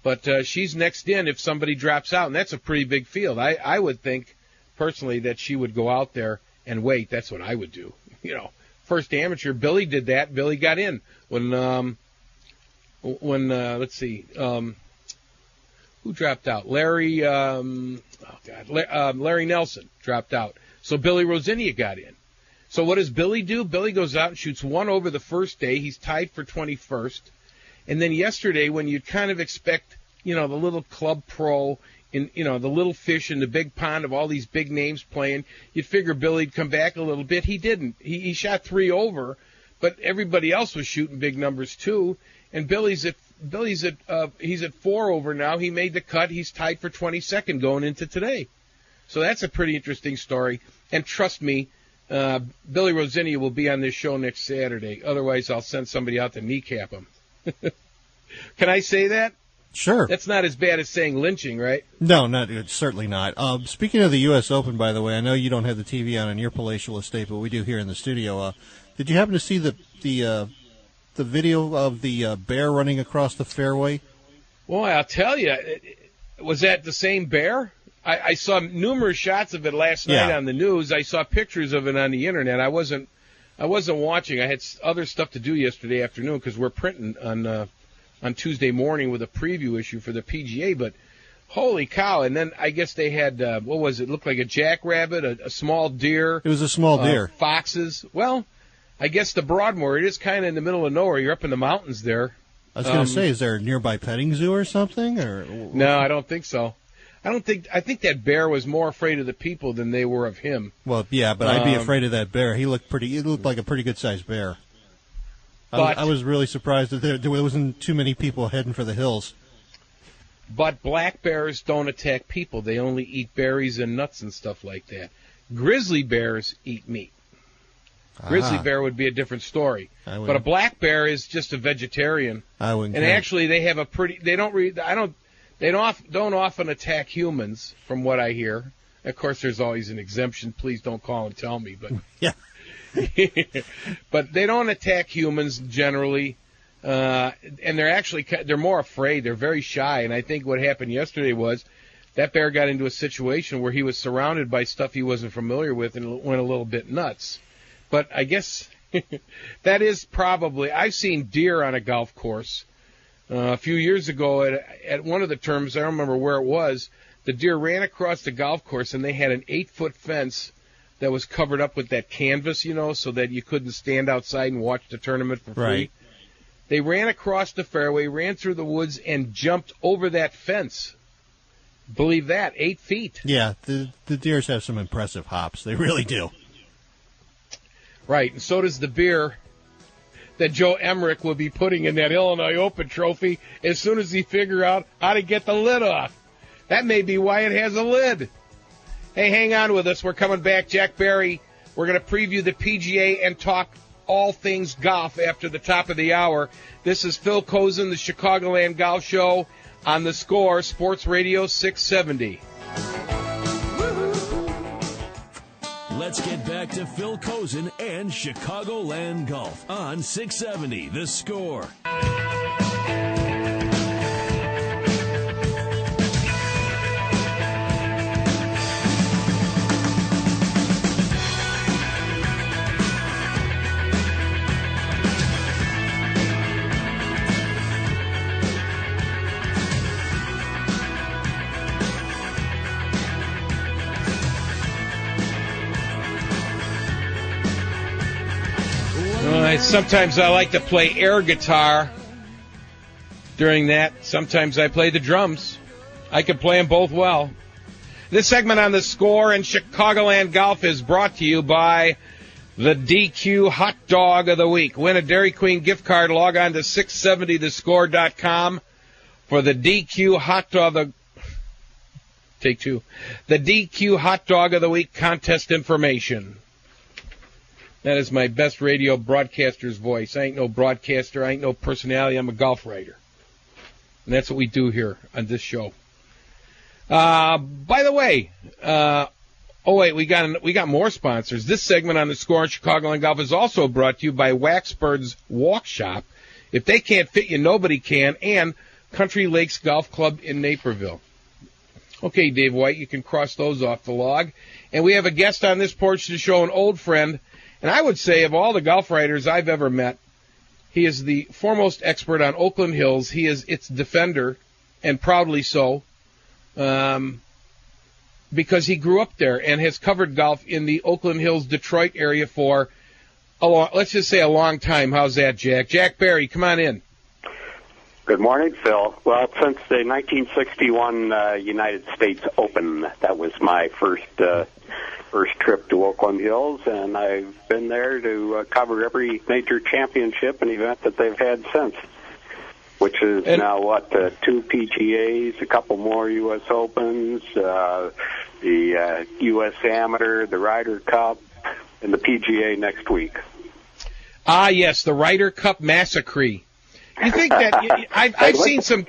But she's next in if somebody drops out, and that's a pretty big field. I would think, personally, that she would go out there and wait. That's what I would do. first amateur. Billy did that. Billy got in when let's see, who dropped out? Larry Nelson dropped out. So Billy Rosinia got in. So what does Billy do? Billy goes out and shoots one over the first day. He's tied for 21st. And then yesterday, when you kind of expect, the little club pro, the little fish in the big pond of all these big names playing, you'd figure Billy'd come back a little bit. He didn't. He shot 3 over, but everybody else was shooting big numbers too. And he's at 4 over now. He made the cut. He's tied for 22nd going into today. So that's a pretty interesting story. And trust me, Billy Rosinia will be on this show next Saturday. Otherwise, I'll send somebody out to kneecap him. Can I say that? Sure. That's not as bad as saying lynching, right? No, it's certainly not. Speaking of the U.S. Open, by the way, I know you don't have the TV on your palatial estate, but we do here in the studio. Did you happen to see the video of the bear running across the fairway? Well, I'll tell you, was that the same bear? I saw numerous shots of it last night on the news. I saw pictures of it on the internet. I wasn't watching. I had other stuff to do yesterday afternoon because we're printing on Tuesday morning with a preview issue for the PGA. But holy cow! And then I guess they had what was it? Looked like a jackrabbit, a small deer. It was a small deer. Foxes. Well, I guess the Broadmoor. It is kind of in the middle of nowhere. You're up in the mountains there. I was going to say, is there a nearby petting zoo or something? Or no, I don't think so. I think that bear was more afraid of the people than they were of him. Well, yeah, but I'd be afraid of that bear. He looked like a pretty good-sized bear. I was really surprised that there wasn't too many people heading for the hills. But black bears don't attack people. They only eat berries and nuts and stuff like that. Grizzly bears eat meat. Grizzly bear would be a different story. But a black bear is just a vegetarian. I wouldn't. And actually, they have a pretty. They don't read. They don't often attack humans, from what I hear. Of course, there's always an exemption. Please don't call and tell me. But yeah. But they don't attack humans generally, and they're more afraid. They're very shy. And I think what happened yesterday was that bear got into a situation where he was surrounded by stuff he wasn't familiar with and went a little bit nuts. But I guess that is probably. I've seen deer on a golf course. A few years ago at one of the terms, I don't remember where it was, the deer ran across the golf course and they had an 8-foot fence that was covered up with that canvas, so that you couldn't stand outside and watch the tournament for free. Right. They ran across the fairway, ran through the woods, and jumped over that fence. Believe that, 8 feet. Yeah, the deers have some impressive hops. They really do. Right, and so does the beer that Joe Emmerich will be putting in that Illinois Open trophy as soon as he figure out how to get the lid off. That may be why it has a lid. Hey, hang on with us. We're coming back. Jack Barry, we're going to preview the PGA and talk all things golf after the top of the hour. This is Phil Kosin, the Chicagoland Golf Show on the Score, Sports Radio 670. Let's get back to Phil Kosin and Chicagoland Golf on 670 The Score. Sometimes I like to play air guitar during that. Sometimes I play the drums. I can play them both well. This segment on the Score and Chicagoland Golf is brought to you by the DQ Hot Dog of the Week. Win a Dairy Queen gift card. Log on to 670thescore.com for the DQ Hot Dog. Take two. The DQ Hot Dog of the Week contest information. That is my best radio broadcaster's voice. I ain't no broadcaster. I ain't no personality. I'm a golf writer. And that's what we do here on this show. By the way, we got more sponsors. This segment on the Score in Chicagoland Golf is also brought to you by Waxbird's Walk Shop. If they can't fit you, nobody can. And Country Lakes Golf Club in Naperville. Okay, Dave White, you can cross those off the log. And we have a guest on this porch of the show, an old friend. And I would say of all the golf writers I've ever met, he is the foremost expert on Oakland Hills. He is its defender, and proudly so, because he grew up there and has covered golf in the Oakland Hills, Detroit area for, let's just say a long time. How's that, Jack? Jack Barry, come on in. Good morning, Phil. Well, since the 1961 United States Open, that was my first trip to Oakland Hills, and I've been there to cover every major championship and event that they've had since, which is now, 2 PGAs, a couple more U.S. Opens, the U.S. Amateur, the Ryder Cup, and the PGA next week. Ah, yes, the Ryder Cup Massacre. You think that I've seen some.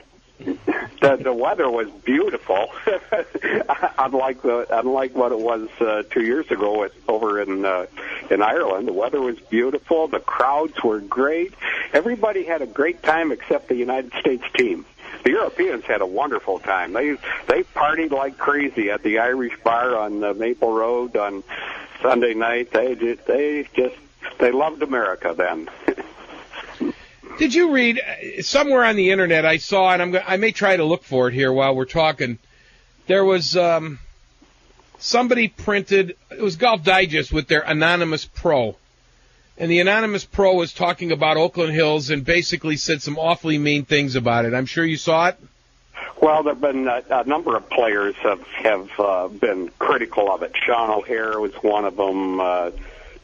The weather was beautiful, unlike what it was 2 years ago over in Ireland. The weather was beautiful. The crowds were great. Everybody had a great time except the United States team. The Europeans had a wonderful time. They partied like crazy at the Irish Bar on Maple Road on Sunday night. They loved America then. Did you read somewhere on the internet? I saw, and I may try to look for it here while we're talking. There was somebody printed. It was Golf Digest with their Anonymous Pro, and the Anonymous Pro was talking about Oakland Hills and basically said some awfully mean things about it. I'm sure you saw it. Well, there have been a number of players have been critical of it. Sean O'Hare was one of them.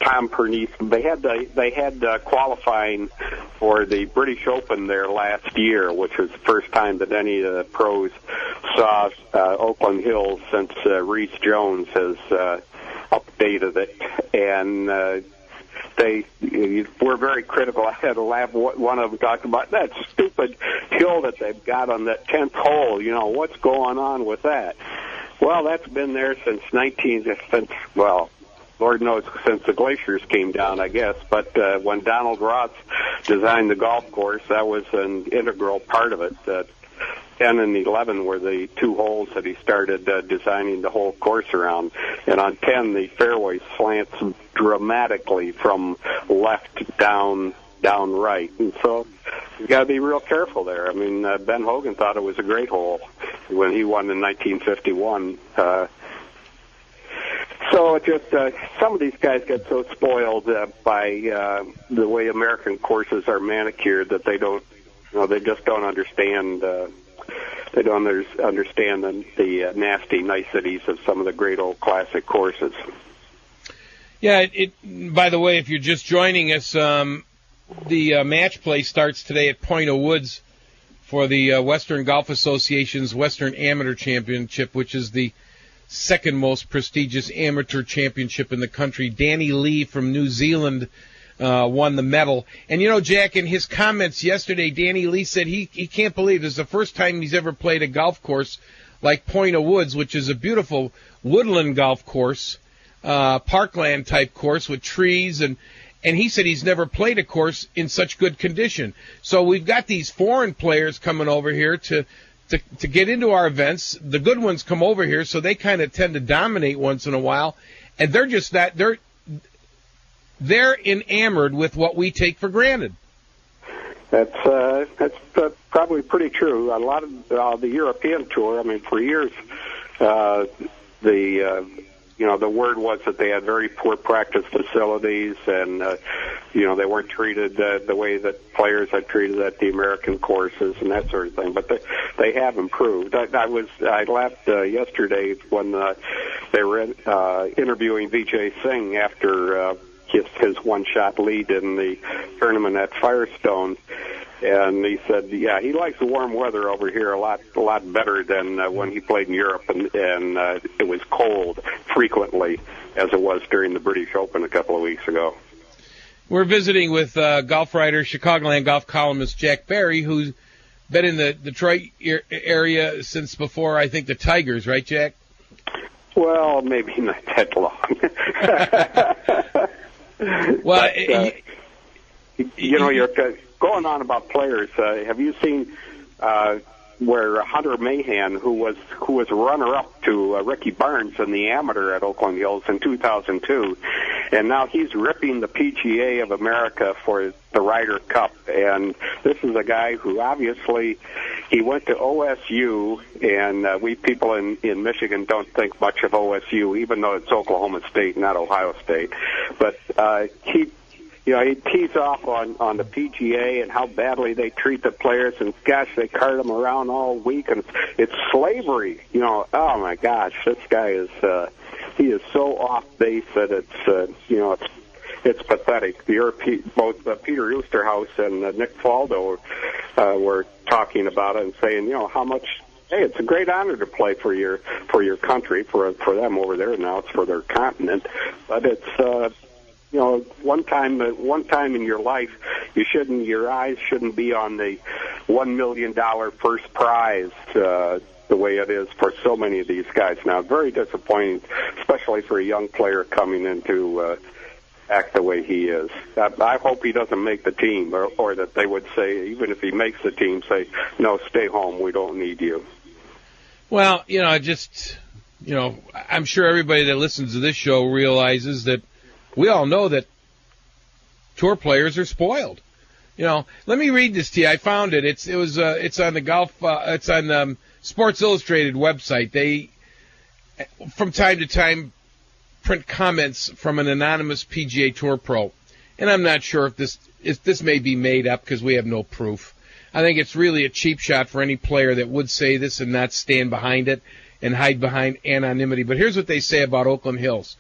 Tom Pernice. They had qualifying for the British Open there last year, which was the first time that any of the pros saw Oakland Hills since Reese Jones has updated it, and they were very critical. I had a laugh. One of them talked about that stupid hill that they've got on that 10th hole. You know, what's going on with that? Well, that's been there since Lord knows since the glaciers came down, I guess. But when Donald Ross designed the golf course, that was an integral part of it. 10 and 11 were the two holes that he started designing the whole course around. And on 10, the fairway slants dramatically from left down right. And so you got to be real careful there. I mean, Ben Hogan thought it was a great hole when he won in 1951. So it just some of these guys get so spoiled by the way American courses are manicured that they just don't understand. They don't understand the nasty niceties of some of the great old classic courses. Yeah. By the way, if you're just joining us, the match play starts today at Point of Woods for the Western Golf Association's Western Amateur Championship, which is the second most prestigious amateur championship in the country. Danny Lee from New Zealand won the medal. And, you know, Jack, in his comments yesterday, Danny Lee said he can't believe this is the first time he's ever played a golf course like Point of Woods, which is a beautiful woodland golf course, parkland-type course with trees. And he said he's never played a course in such good condition. So we've got these foreign players coming over here to get into our events. The good ones come over here, so they kind of tend to dominate once in a while, and they're just that they're enamored with what we take for granted. That's probably pretty true. A lot of the European tour. I mean, for years, the word was that they had very poor practice facilities, and they weren't treated the way that players are treated at the American courses and that sort of thing. But they have improved. I laughed yesterday when they were interviewing Vijay Singh after his one-shot lead in the tournament at Firestone. And he said, yeah, he likes the warm weather over here a lot better than when he played in Europe, and it was cold frequently, as it was during the British Open a couple of weeks ago. We're visiting with golf writer, Chicagoland golf columnist Jack Barry, who's been in the Detroit area since before, I think, the Tigers, right, Jack? Well, maybe not that long. Well, you're going on about players. Have you seen where Hunter Mahan, who was runner-up to Ricky Barnes in the amateur at Oakland Hills in 2002, and now he's ripping the PGA of America for the Ryder Cup. And this is a guy who obviously he went to OSU, and we people in Michigan don't think much of OSU, even though it's Oklahoma State, not Ohio State. But he tees off on the PGA and how badly they treat the players, and gosh, they cart them around all week, and it's slavery. Oh my gosh, this guy is he is so off base that it's pathetic. Both Peter Oosterhuis and Nick Faldo were talking about it and saying, how much. Hey, it's a great honor to play for your country, for them over there. Now it's for their continent, but it's. One time in your life, your eyes shouldn't be on the $1 million first prize, the way it is for so many of these guys now. Very disappointing, especially for a young player coming in to act the way he is. I hope he doesn't make the team, or that they would say, even if he makes the team, say, no, stay home, we don't need you. Well, I'm sure everybody that listens to this show realizes that we all know that tour players are spoiled. Let me read this to you. I found it. It's on the golf. It's on the Sports Illustrated website. They, from time to time, print comments from an anonymous PGA Tour pro, and I'm not sure if this may be made up because we have no proof. I think it's really a cheap shot for any player that would say this and not stand behind it and hide behind anonymity. But here's what they say about Oakland Hills.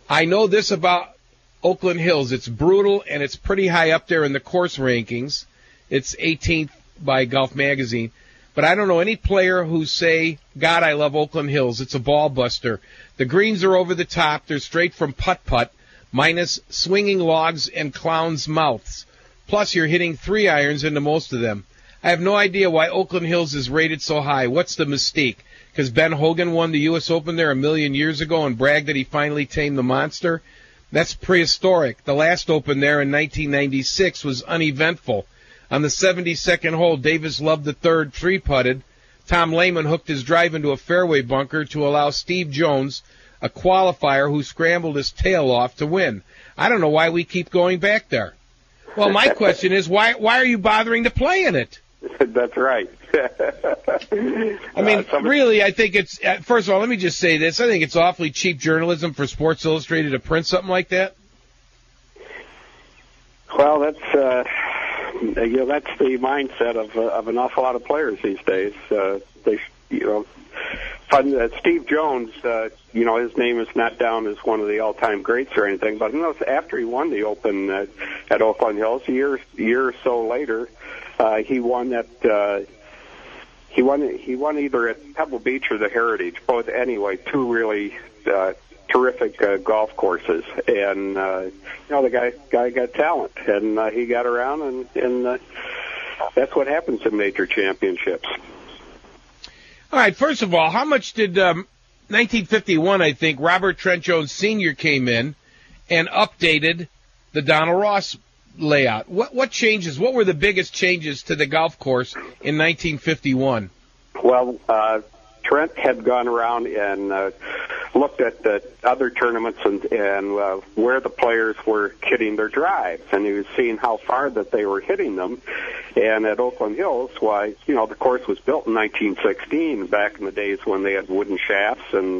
I know this about Oakland Hills. It's brutal, and it's pretty high up there in the course rankings. It's 18th by Golf Magazine. But I don't know any player who say, God, I love Oakland Hills. It's a ball buster. The greens are over the top. They're straight from putt-putt, minus swinging logs and clowns' mouths. Plus, you're hitting 3-irons into most of them. I have no idea why Oakland Hills is rated so high. What's the mystique? Because Ben Hogan won the U.S. Open there 1,000,000 years ago and bragged that he finally tamed the monster? That's prehistoric. The last Open there in 1996 was uneventful. On the 72nd hole, Davis Love III three-putted. Tom Lehman hooked his drive into a fairway bunker to allow Steve Jones, a qualifier who scrambled his tail off, to win. I don't know why we keep going back there. Well, my question is, why are you bothering to play in it? That's right. I mean, really, I think it's, first of all, let me just say this. I think it's awfully cheap journalism for Sports Illustrated to print something like that. Well, that's the mindset of an awful lot of players these days. Steve Jones, his name is not down as one of the all-time greats or anything, but after he won the Open at Oakland Hills, a year or so later, he won at he won either at Pebble Beach or the Heritage. Both anyway, two really terrific golf courses, and the guy got talent, and he got around, and that's what happens in major championships. All right, first of all, how much did 1951, I think, Robert Trent Jones Sr. came in and updated the Donald Ross layout? What changes? What were the biggest changes to the golf course in 1951? Well, Trent had gone around and looked at the other tournaments and where the players were hitting their drives, and he was seeing how far that they were hitting them. And at Oakland Hills, the course was built in 1916, back in the days when they had wooden shafts and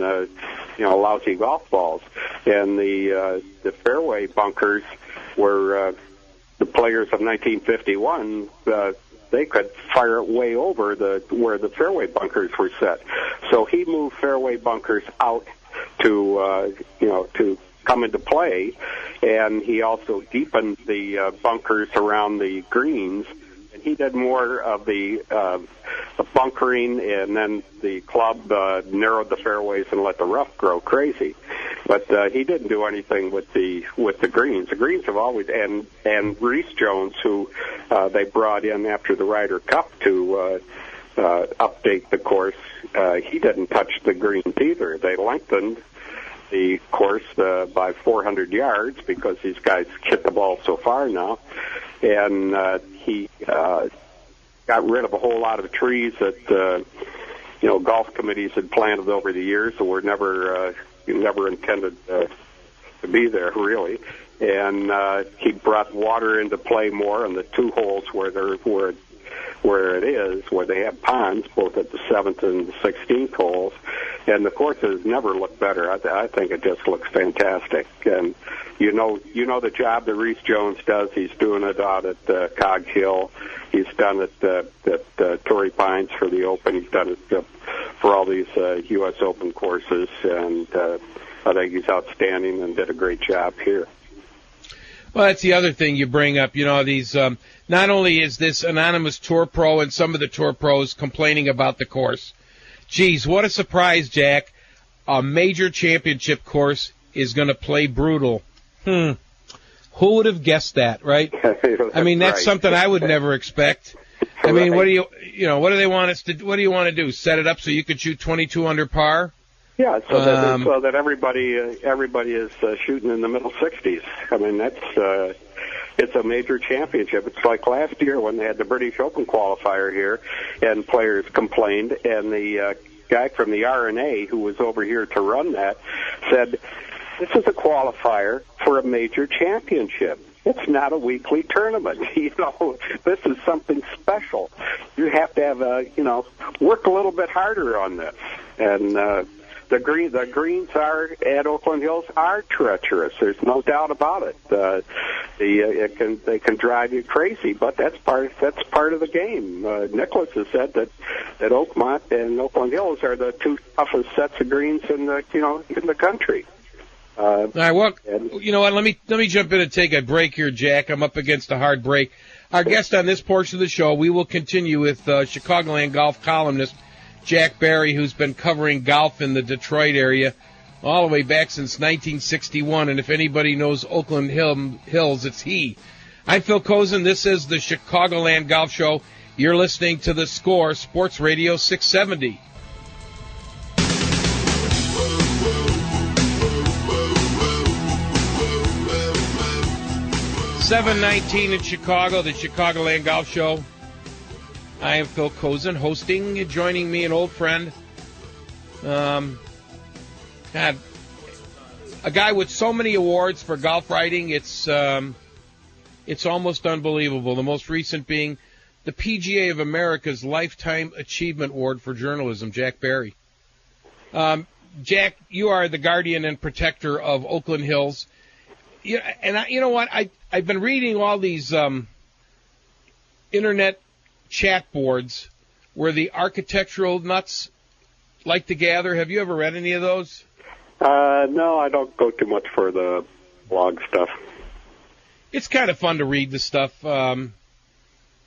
lousy golf balls, and the fairway bunkers were the players of 1951. They could fire it way over where the fairway bunkers were set. So he moved fairway bunkers out to come into play, and he also deepened the bunkers around the greens. And he did more of the bunkering, and then the club narrowed the fairways and let the rough grow crazy. But he didn't do anything with the greens. The greens have always, and Reese Jones, who they brought in after the Ryder Cup to update the course, he didn't touch the greens either. They lengthened the course by 400 yards because these guys hit the ball so far now, and he got rid of a whole lot of trees that golf committees had planted over the years that were never intended be there, really. And he brought water into play more on the two holes where they have ponds, both at the 7th and the 16th holes. And the course has never looked better. I think it just looks fantastic. And you know the job that Reese Jones does. He's doing it out at Cog Hill. He's done it at Torrey Pines for the Open. He's done it for all these U.S. Open courses. And I think he's outstanding and did a great job here. Well, that's the other thing you bring up. These not only is this anonymous tour pro and some of the tour pros complaining about the course. Geez, what a surprise, Jack. A major championship course is going to play brutal. Who would have guessed that, right? I mean, that's right. Something I would never expect. I mean, right. What do they want us to do? What do you want to do? Set it up so you could shoot 22 under par? Yeah, so that everybody is shooting in the middle 60s. I mean, it's a major championship. It's like last year when they had the British Open qualifier here, and players complained, and the guy from the R&A who was over here to run that said, "This is a qualifier for a major championship. It's not a weekly tournament. This is something special. You have to have work a little bit harder on this." And the greens are at Oakland Hills are treacherous. There's no doubt about it. They can drive you crazy, but that's part of the game. Nicholas has said that Oakmont and Oakland Hills are the two toughest sets of greens in the country. All right, well, you know what? Let me jump in and take a break here, Jack. I'm up against a hard break. Our guest on this portion of the show, we will continue with Chicagoland golf columnist Jack Barry, who's been covering golf in the Detroit area all the way back since 1961. And if anybody knows Oakland Hills, it's he. I'm Phil Kosin. This is the Chicagoland Golf Show. You're listening to The Score, Sports Radio 670. .719 in Chicago, the Chicagoland Golf Show. I am Phil Kosin, hosting. Joining me, an old friend. A guy with so many awards for golf writing, it's almost unbelievable. The most recent being the PGA of America's Lifetime Achievement Award for Journalism, Jack Barry. Jack, you are the guardian and protector of Oakland Hills. You know what? I've been reading all these internet chat boards where the architectural nuts like to gather. Have you ever read any of those? No, I don't go too much for the blog stuff. It's kind of fun to read the stuff. On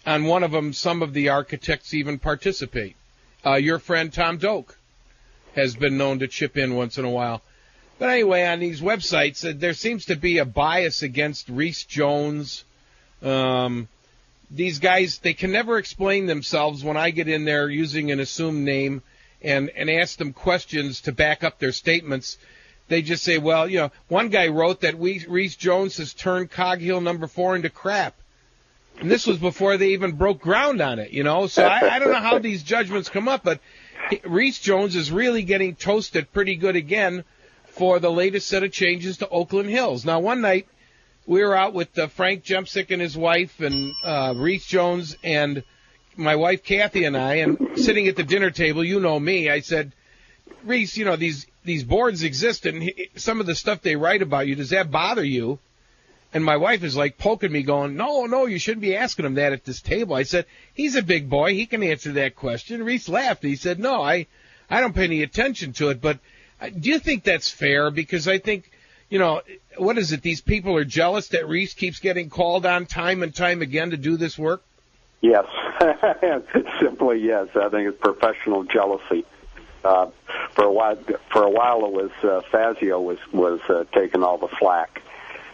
one of them, some of the architects even participate. Your friend Tom Doak has been known to chip in once in a while. But anyway, on these websites, there seems to be a bias against Reese Jones. These guys, they can never explain themselves when I get in there using an assumed name and ask them questions to back up their statements. They just say, well, one guy wrote that Reese Jones has turned Cog Hill number 4 into crap. And this was before they even broke ground on it, So I don't know how these judgments come up, but Reese Jones is really getting toasted pretty good again for the latest set of changes to Oakland Hills. Now, one night, we were out with Frank Jempsick and his wife and Reese Jones and my wife Kathy and I, and sitting at the dinner table, you know me, I said, Reese, these boards exist, and some of the stuff they write about you, does that bother you? And my wife is like poking me going, no, you shouldn't be asking him that at this table. I said, he's a big boy. He can answer that question. Reese laughed. He said, no, I don't pay any attention to it. But do you think that's fair? Because I think, what is it? These people are jealous that Reese keeps getting called on time and time again to do this work? Yes. Simply yes. I think it's professional jealousy. For a while it was Fazio was taking all the slack.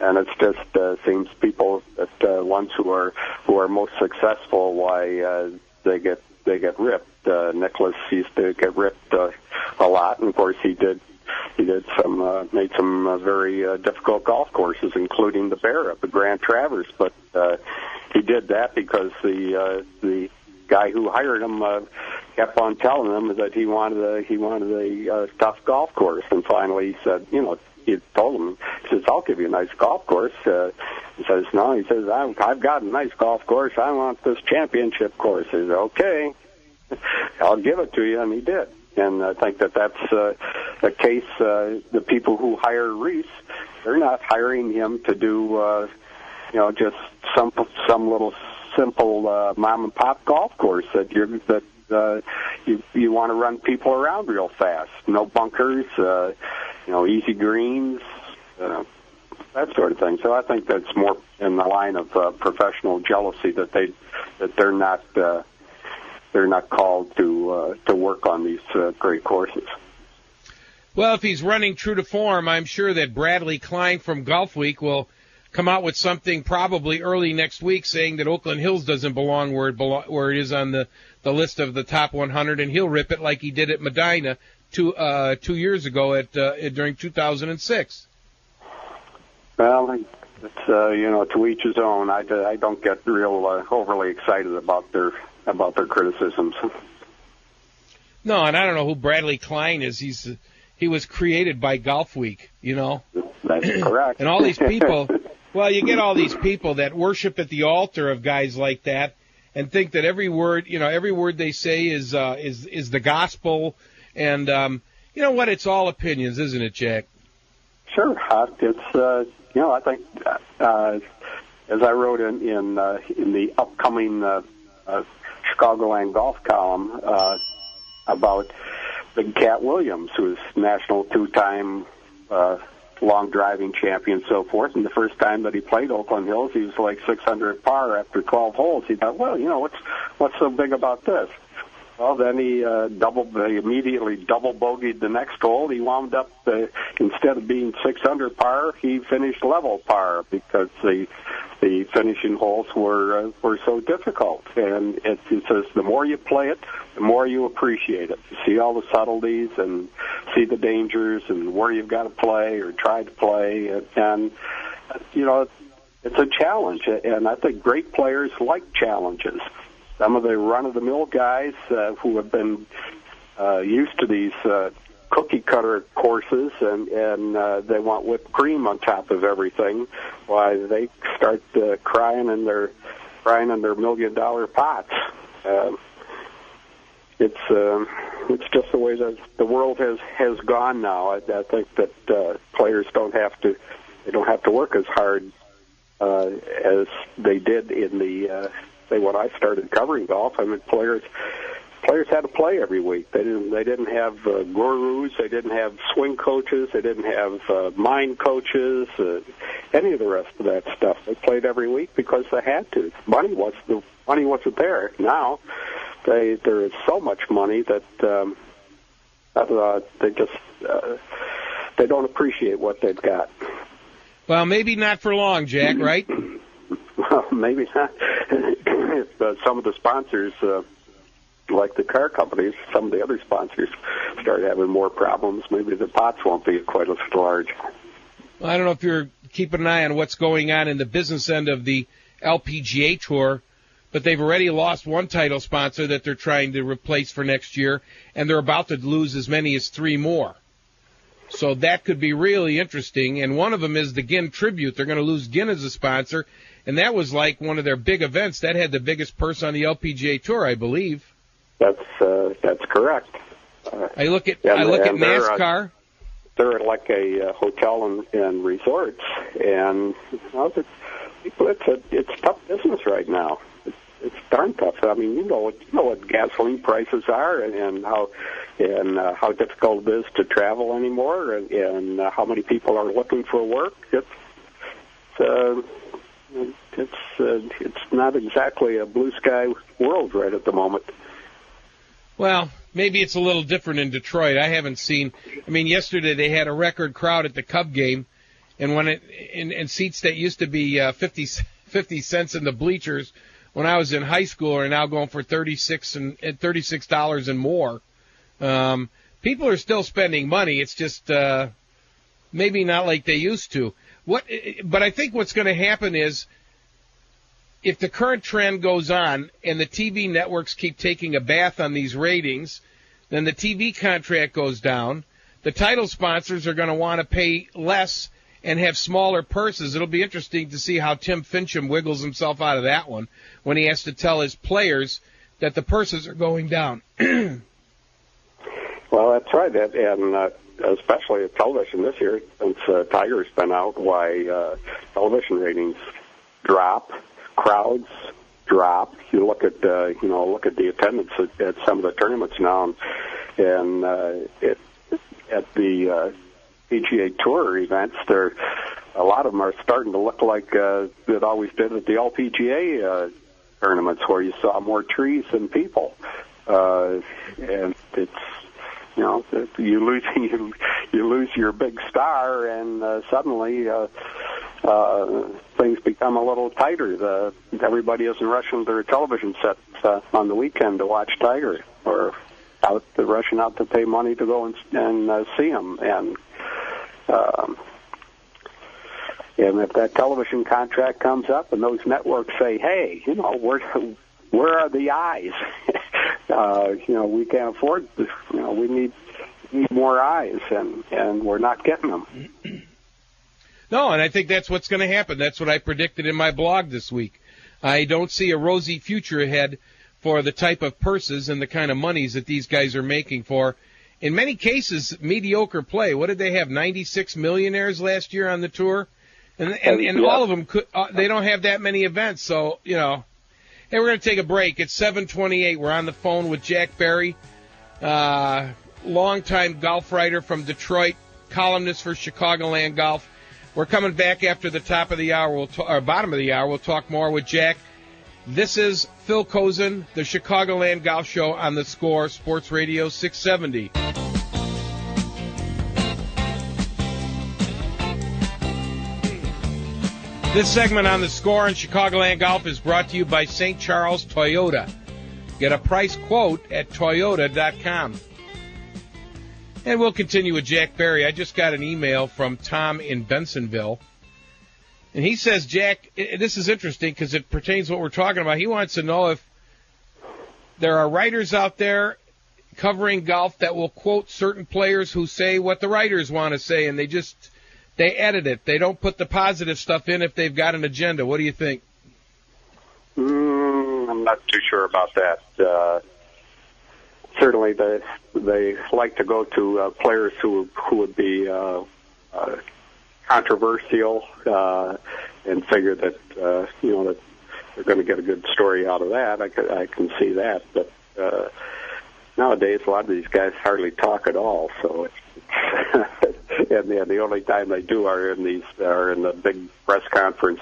And it's just seems people that ones who are most successful, why they get ripped. Nicholas used to get ripped a lot, and of course he made some very difficult golf courses, including the Bear at the Grand Traverse. But he did that because the guy who hired him kept on telling him that he wanted a tough golf course, and finally he said, he told him, he says, I'll give you a nice golf course. He says, no, he says, I've got a nice golf course. I want this championship course. He says, okay, I'll give it to you, and he did. And I think that's a case. The people who hire Reese, they're not hiring him to do, just some little simple mom and pop golf course that you want to run people around real fast. No bunkers, easy greens, that sort of thing. So I think that's more in the line of professional jealousy that they're not called to work on these great courses. Well, if he's running true to form, I'm sure that Bradley Klein from Golf Week will come out with something probably early next week saying that Oakland Hills doesn't belong where it is on the list of the top 100, and he'll rip it like he did at Medina 2 years ago during 2006. Well, it's to each his own. I don't get real overly excited about their criticisms. No, and I don't know who Bradley Klein is. He was created by Golf Week, That's correct. And all these people, well, you get all these people that worship at the altar of guys like that and think that every word they say is the gospel. And you know what? It's all opinions, isn't it, Jack? Sure. It's I think as I wrote in the upcoming Chicagoland Golf column about Big Cat Williams, who's national two-time long driving champion and so forth. And the first time that he played Oakland Hills, he was like 600 par after 12 holes. He thought, well, what's so big about this? Well, then he immediately double bogeyed the next hole. He wound up, instead of being 600 par, he finished level par because the finishing holes were so difficult. And it says the more you play it, the more you appreciate it. You see all the subtleties and see the dangers and where you've got to play or try to play. And it's a challenge. And I think great players like challenges. Some of the run-of-the-mill guys who have been used to these cookie-cutter courses and they want whipped cream on top of everything, why they start crying in their $1 million pots. It's just the way that the world has gone now. I think that players don't have to work as hard as they did in the when I started covering golf. I mean, players had to play every week. They didn't have gurus. They didn't have swing coaches. They didn't have mind coaches. Any of the rest of that stuff. They played every week because they had to. Money wasn't there. Now there is so much money that they don't appreciate what they've got. Well, maybe not for long, Jack. Right? Well, maybe not. Some of the sponsors, like the car companies, some of the other sponsors start having more problems. Maybe the pots won't be quite as large. Well, I don't know if you're keeping an eye on what's going on in the business end of the LPGA Tour, but they've already lost one title sponsor that they're trying to replace for next year, and they're about to lose as many as 3 more. So that could be really interesting, and one of them is the Ginn Tribute. They're going to lose Ginn as a sponsor, and that was like one of their big events. That had the biggest purse on the LPGA Tour, I believe. That's correct. I look at NASCAR. They're like a hotel and resorts, and it's tough business right now. It's darn tough. I mean, you know what gasoline prices are, and how difficult it is to travel anymore, and how many people are looking for work. It's not exactly a blue sky world right at the moment. Well, maybe it's a little different in Detroit. I haven't seen. I mean, yesterday they had a record crowd at the Cub game, and when in seats that used to be 50 cents in the bleachers when I was in high school are now going for $36 and more. People are still spending money. It's just maybe not like they used to. But I think what's going to happen is, if the current trend goes on and the TV networks keep taking a bath on these ratings, then the TV contract goes down. the title sponsors are going to want to pay less and have smaller purses. It'll be interesting to see how Tim Fincham wiggles himself out of that one when he has to tell his players that the purses are going down. Well, that's right, and especially at television this year, since Tiger's been out, why television ratings drop, crowds drop. You look at look at the attendance at some of the tournaments now, and at the PGA Tour events, a lot of them are starting to look like it always did at the LPGA tournaments, where you saw more trees than people, and it's. You lose your big star, and suddenly things become a little tighter. Everybody isn't rushing their television sets on the weekend to watch Tiger, or rushing out to pay money to go and see him. And if that television contract comes up, and those networks say, "Hey, where are the eyes?" We can't afford this. We need more eyes, and we're not getting them. No, and I think that's what's going to happen. That's what I predicted in my blog this week. I don't see a rosy future ahead for the type of purses and the kind of monies that these guys are making for, in many cases, mediocre play. What did they have, 96 millionaires last year on the tour? And all of them, they don't have that many events, so, Hey, we're going to take a break. It's 7:28. We're on the phone with Jack Barry, longtime golf writer from Detroit, columnist for Chicagoland Golf. We're coming back after the top of the hour, or bottom of the hour. We'll talk more with Jack. This is Phil Kosin, the Chicagoland Golf Show on the Score, Sports Radio 670. This segment on the Score in Chicagoland Golf is brought to you by St. Charles Toyota. Get a price quote at Toyota.com. And we'll continue with Jack Barry. I just got an email from Tom in Bensonville. And he says, Jack, this is interesting because it pertains to what we're talking about. He wants to know if there are writers out there covering golf that will quote certain players who say what the writers want to say, and they edit it. They don't put the positive stuff in if they've got an agenda. What do you think? I'm not too sure about that. Certainly, they like to go to players who would be controversial and figure that that they're going to get a good story out of that. I can see that, but nowadays a lot of these guys hardly talk at all. So and the only time they do are in the big press conference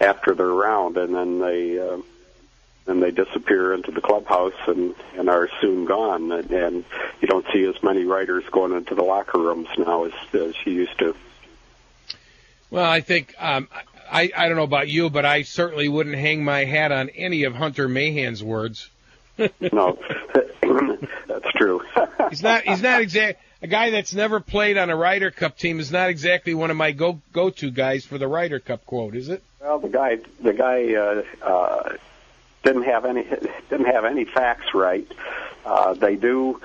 after their round, and then they disappear into the clubhouse and are soon gone. And you don't see as many writers going into the locker rooms now as you used to. Well, I think I don't know about you, but I certainly wouldn't hang my hat on any of Hunter Mahan's words. No, that's true. He's not exactly a guy that's never played on a Ryder Cup team. Is not exactly one of my go-to guys for the Ryder Cup quote, is it? Well, the guy didn't have any facts right. They do.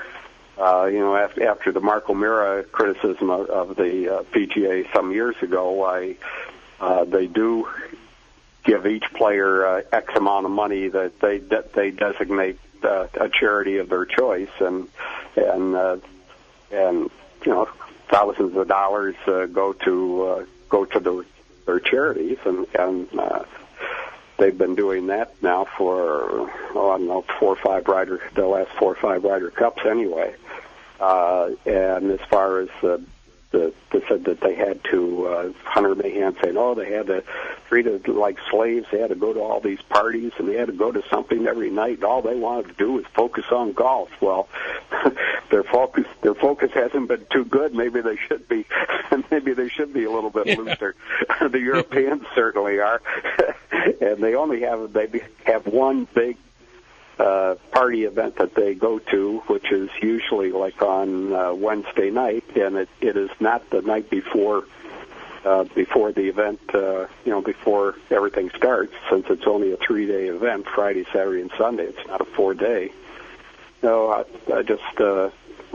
After the Mark O'Meara criticism of the PGA some years ago, they do give each player X amount of money that they designate a charity of their choice, and thousands of dollars go to their charities, and they've been doing that now for the last 4 or 5 Ryder Cups anyway. And as far as they said that they had to, Hunter Mahan saying, they had to treat it like slaves. They had to go to all these parties, and they had to go to something every night. And all they wanted to do was focus on golf. Well, their focus hasn't been too good. Maybe they should be. Maybe they should be a little bit looser. The Europeans certainly are, and they have one big party event that they go to, which is usually like on Wednesday night, and it is not the night before the event, before everything starts, since it's only a 3-day event, Friday, Saturday, and Sunday. It's not a 4-day. No, I just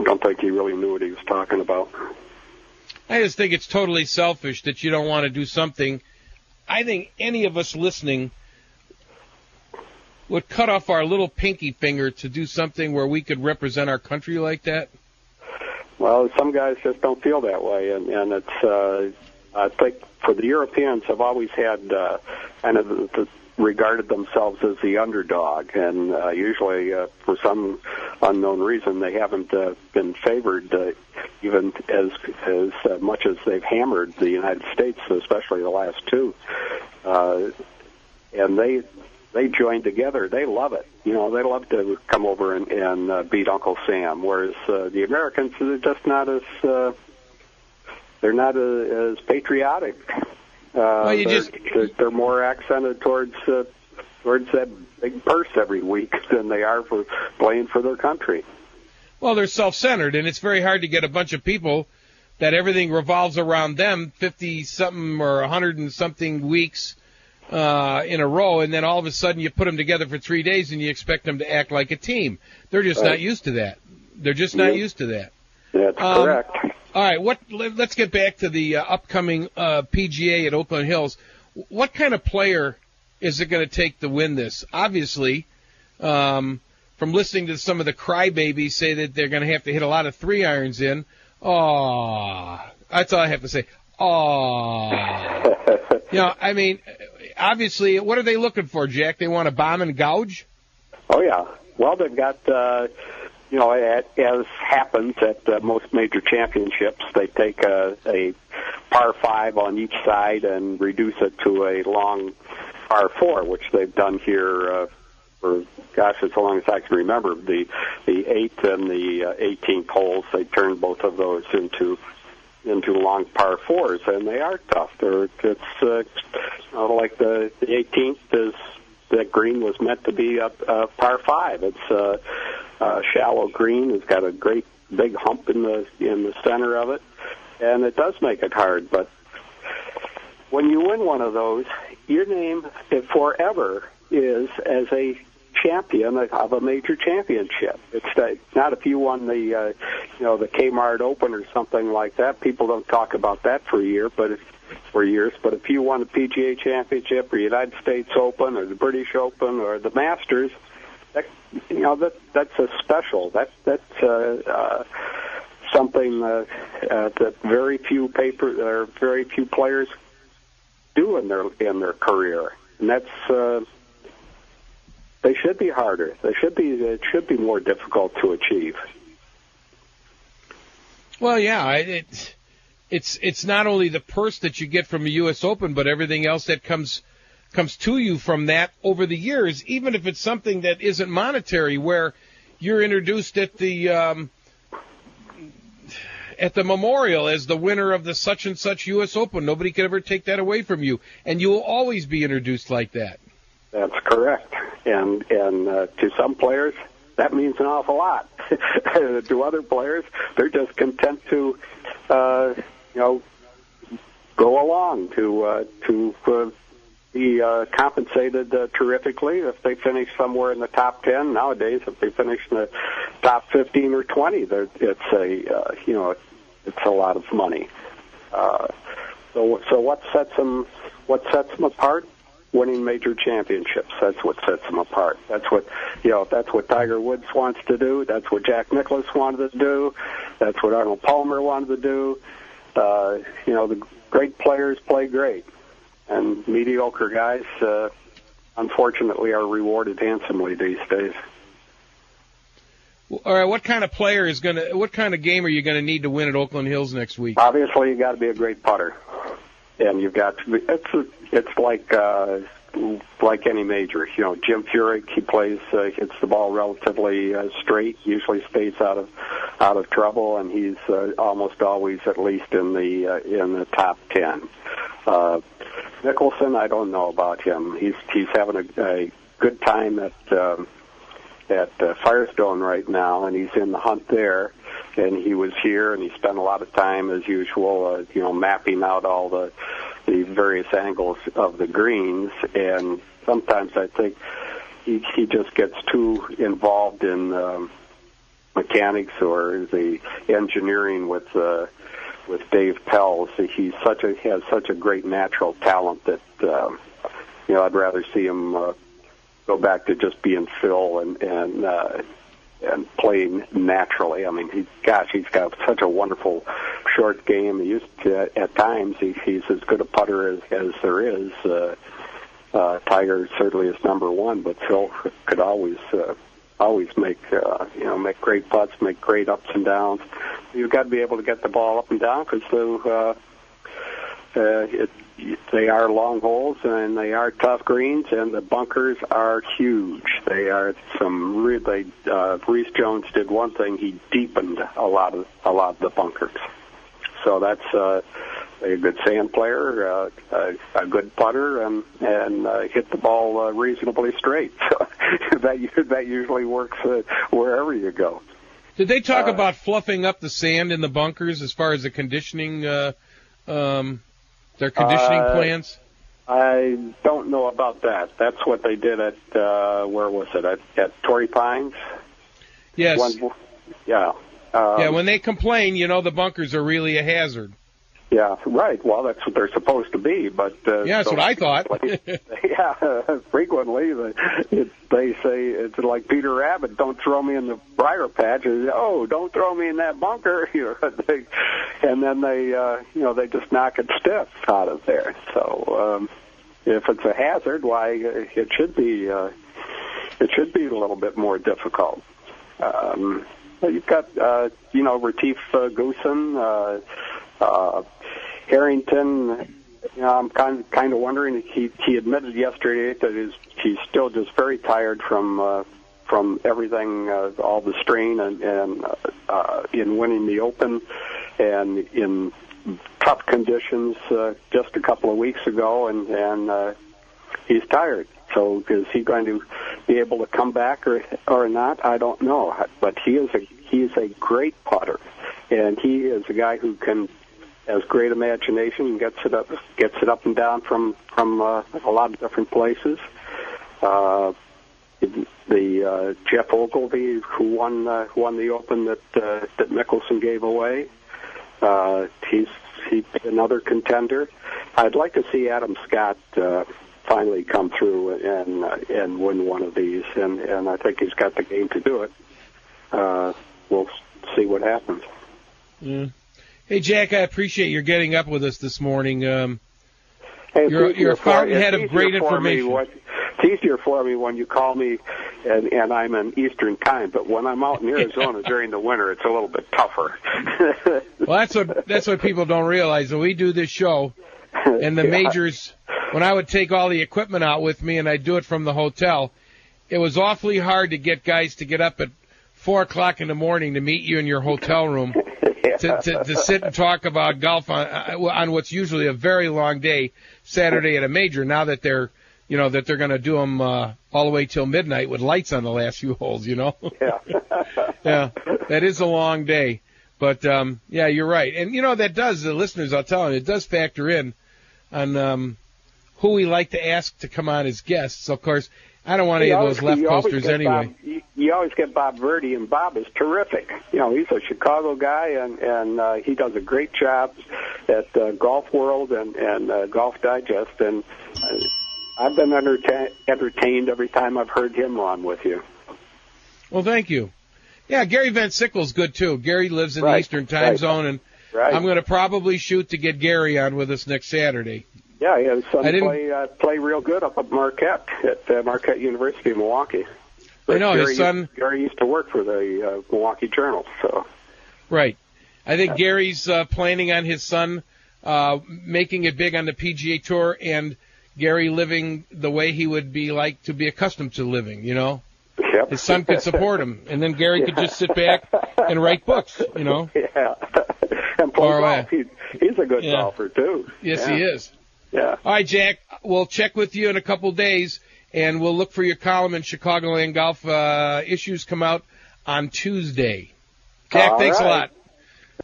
don't think he really knew what he was talking about. I just think it's totally selfish that you don't want to do something. I think any of us listening would cut off our little pinky finger to do something where we could represent our country like that. Well, some guys just don't feel that way, and it's. I think for the Europeans, have always had kind of regarded themselves as the underdog, and usually for some unknown reason they haven't been favored even as much as they've hammered the United States, especially the last two. And they join together. They love it. You know, they love to come over and beat Uncle Sam, whereas the Americans are just not as they're not as patriotic. They're more accented towards that big purse every week than they are for playing for their country. Well, they're self-centered, and it's very hard to get a bunch of people that everything revolves around them 50-something or 100-and-something weeks in a row, and then all of a sudden you put them together for 3 days and you expect them to act like a team. They're just not used to that. They're just not used to that. That's correct. All right, let's get back to the upcoming PGA at Oakland Hills. What kind of player is it going to take to win this? Obviously, from listening to some of the crybabies say that they're going to have to hit a lot of 3-irons in. Oh, that's all I have to say. Oh. You know, I mean, obviously, what are they looking for, Jack? They want to bomb and gouge? Oh, yeah. Well, they've got... You know, as happens at most major championships, they take a par 5 on each side and reduce it to a long par 4, which they've done here for, gosh, as long as I can remember. The 8th and the 18th holes, they turned both of those into long par 4s, and they are tough. It's like the 18th is that green was meant to be a par 5. It's shallow green. It's got a great big hump in the center of it, and it does make it hard. But when you win one of those, your name forever is as a champion of a major championship. It's not if you won the the Kmart Open or something like that. People don't talk about that for years. But if you won the PGA Championship or United States Open or the British Open or the Masters, that's a special. That's something that very few players do in their career, and that's they should be harder. It should be more difficult to achieve. Well, yeah, it's not only the purse that you get from the U.S. Open, but everything else that comes to you from that over the years, even if it's something that isn't monetary, where you're introduced at the memorial as the winner of the such and such U.S. Open. Nobody could ever take that away from you, and you will always be introduced like that. That's correct, and to some players that means an awful lot. To other players, they're just content to go along to be compensated terrifically if they finish somewhere in the top 10. Nowadays, if they finish in the top 15 or 20, it's a lot of money. So what sets them apart? Winning major championships. That's what sets them apart. That's what Tiger Woods wants to do. That's what Jack Nicklaus wanted to do. That's what Arnold Palmer wanted to do. The great players play great, and mediocre guys, unfortunately, are rewarded handsomely these days. All right, what kind of game are you going to need to win at Oakland Hills next week? Obviously, you got to be a great putter, and you've got to be. It's like any major. Jim Furyk, he hits the ball relatively straight, usually stays out of trouble, and he's almost always at least in the top 10. Nicholson, I don't know about him. He's having a good time at Firestone right now, and he's in the hunt there. And he was here, and he spent a lot of time, as usual, mapping out all the various angles of the greens. And sometimes I think he just gets too involved in mechanics or the engineering with Dave Pelz. He has such a great natural talent that I'd rather see him go back to just being Phil and playing naturally. I mean, he's got such a wonderful short game. He used to, at times, he's as good a putter as there is. Tiger certainly is number one, but Phil could always make great putts, make great ups and downs. You've got to be able to get the ball up and down because they are long holes and they are tough greens, and the bunkers are huge. They are some really. Reese Jones did one thing; he deepened a lot of the bunkers. So that's a good sand player, a good putter, and hit the ball reasonably straight. So that usually works wherever you go. Did they talk about fluffing up the sand in the bunkers as far as the conditioning, their conditioning plans? I don't know about that. That's what they did at, where was it, at Torrey Pines? Yes. Yeah. When they complain, the bunkers are really a hazard. Yeah, right. Well, that's what they're supposed to be, but that's what I thought. Frequently they say it's like Peter Rabbit. Don't throw me in the briar patch. Don't throw me in that bunker. And then they just knock it stiff out of there. So if it's a hazard, why it should be a little bit more difficult. You've got Retief Goosen. Harrington, I'm kind of wondering. He admitted yesterday that he's still just very tired from everything, all the strain and in winning the Open and in tough conditions just a couple of weeks ago, and he's tired. So is he going to be able to come back or not? I don't know. But he is a great putter, and he is a guy who has great imagination and gets it up and down from a lot of different places. The Jeff Ogilvy, who won the Open that Mickelson gave away, he's another contender. I'd like to see Adam Scott finally come through and win one of these, and I think he's got the game to do it. We'll see what happens. Yeah. Hey, Jack, I appreciate your getting up with us this morning. You're a fountainhead of great information. It's easier for me when you call me, and I'm in Eastern time. But when I'm out in Arizona during the winter, it's a little bit tougher. Well, that's what people don't realize. When we do this show, and the majors, when I would take all the equipment out with me and I'd do it from the hotel, it was awfully hard to get guys to get up at 4 o'clock in the morning to meet you in your hotel room. To sit and talk about golf on what's usually a very long day, Saturday at a major. Now that they're going to do them all the way till midnight with lights on the last few holes. Yeah, yeah, that is a long day. But yeah, you're right, and that does. The listeners, I'll tell them, it does factor in on who we like to ask to come on as guests. So, of course, I don't want any of those left posters anyway. You always get Bob Verdi, and Bob is terrific. He's a Chicago guy, and he does a great job at Golf World and Golf Digest, and I've been entertained every time I've heard him on with you. Well, thank you. Yeah, Gary Van Sickle's good, too. Gary lives in the Eastern time zone, and I'm going to probably shoot to get Gary on with us next Saturday. Yeah, his son play real good up at Marquette, at Marquette University in Milwaukee. I know, his son... Gary used to work for the Milwaukee Journal, so... Right. I think Gary's planning on his son making it big on the PGA Tour, and Gary living the way he would be like to be accustomed to living, Yep. His son could support him, and then Gary could just sit back and write books, Yeah. And play golf. He's a good golfer, too. Yes, he is. Yeah. All right, Jack, we'll check with you in a couple days, and we'll look for your column in Chicagoland Golf. Issues come out on Tuesday. Jack, thanks a lot.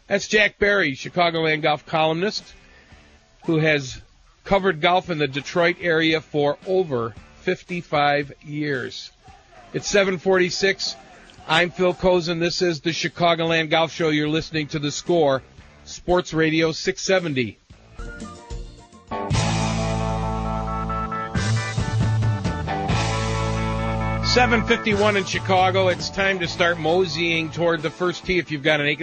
That's Jack Barry, Chicagoland Golf columnist, who has covered golf in the Detroit area for over 55 years. It's 7:46. I'm Phil Kosin. This is the Chicagoland Golf Show. You're listening to The Score, Sports Radio 670. .751 in Chicago. It's time to start moseying toward the first tee if you've got an 8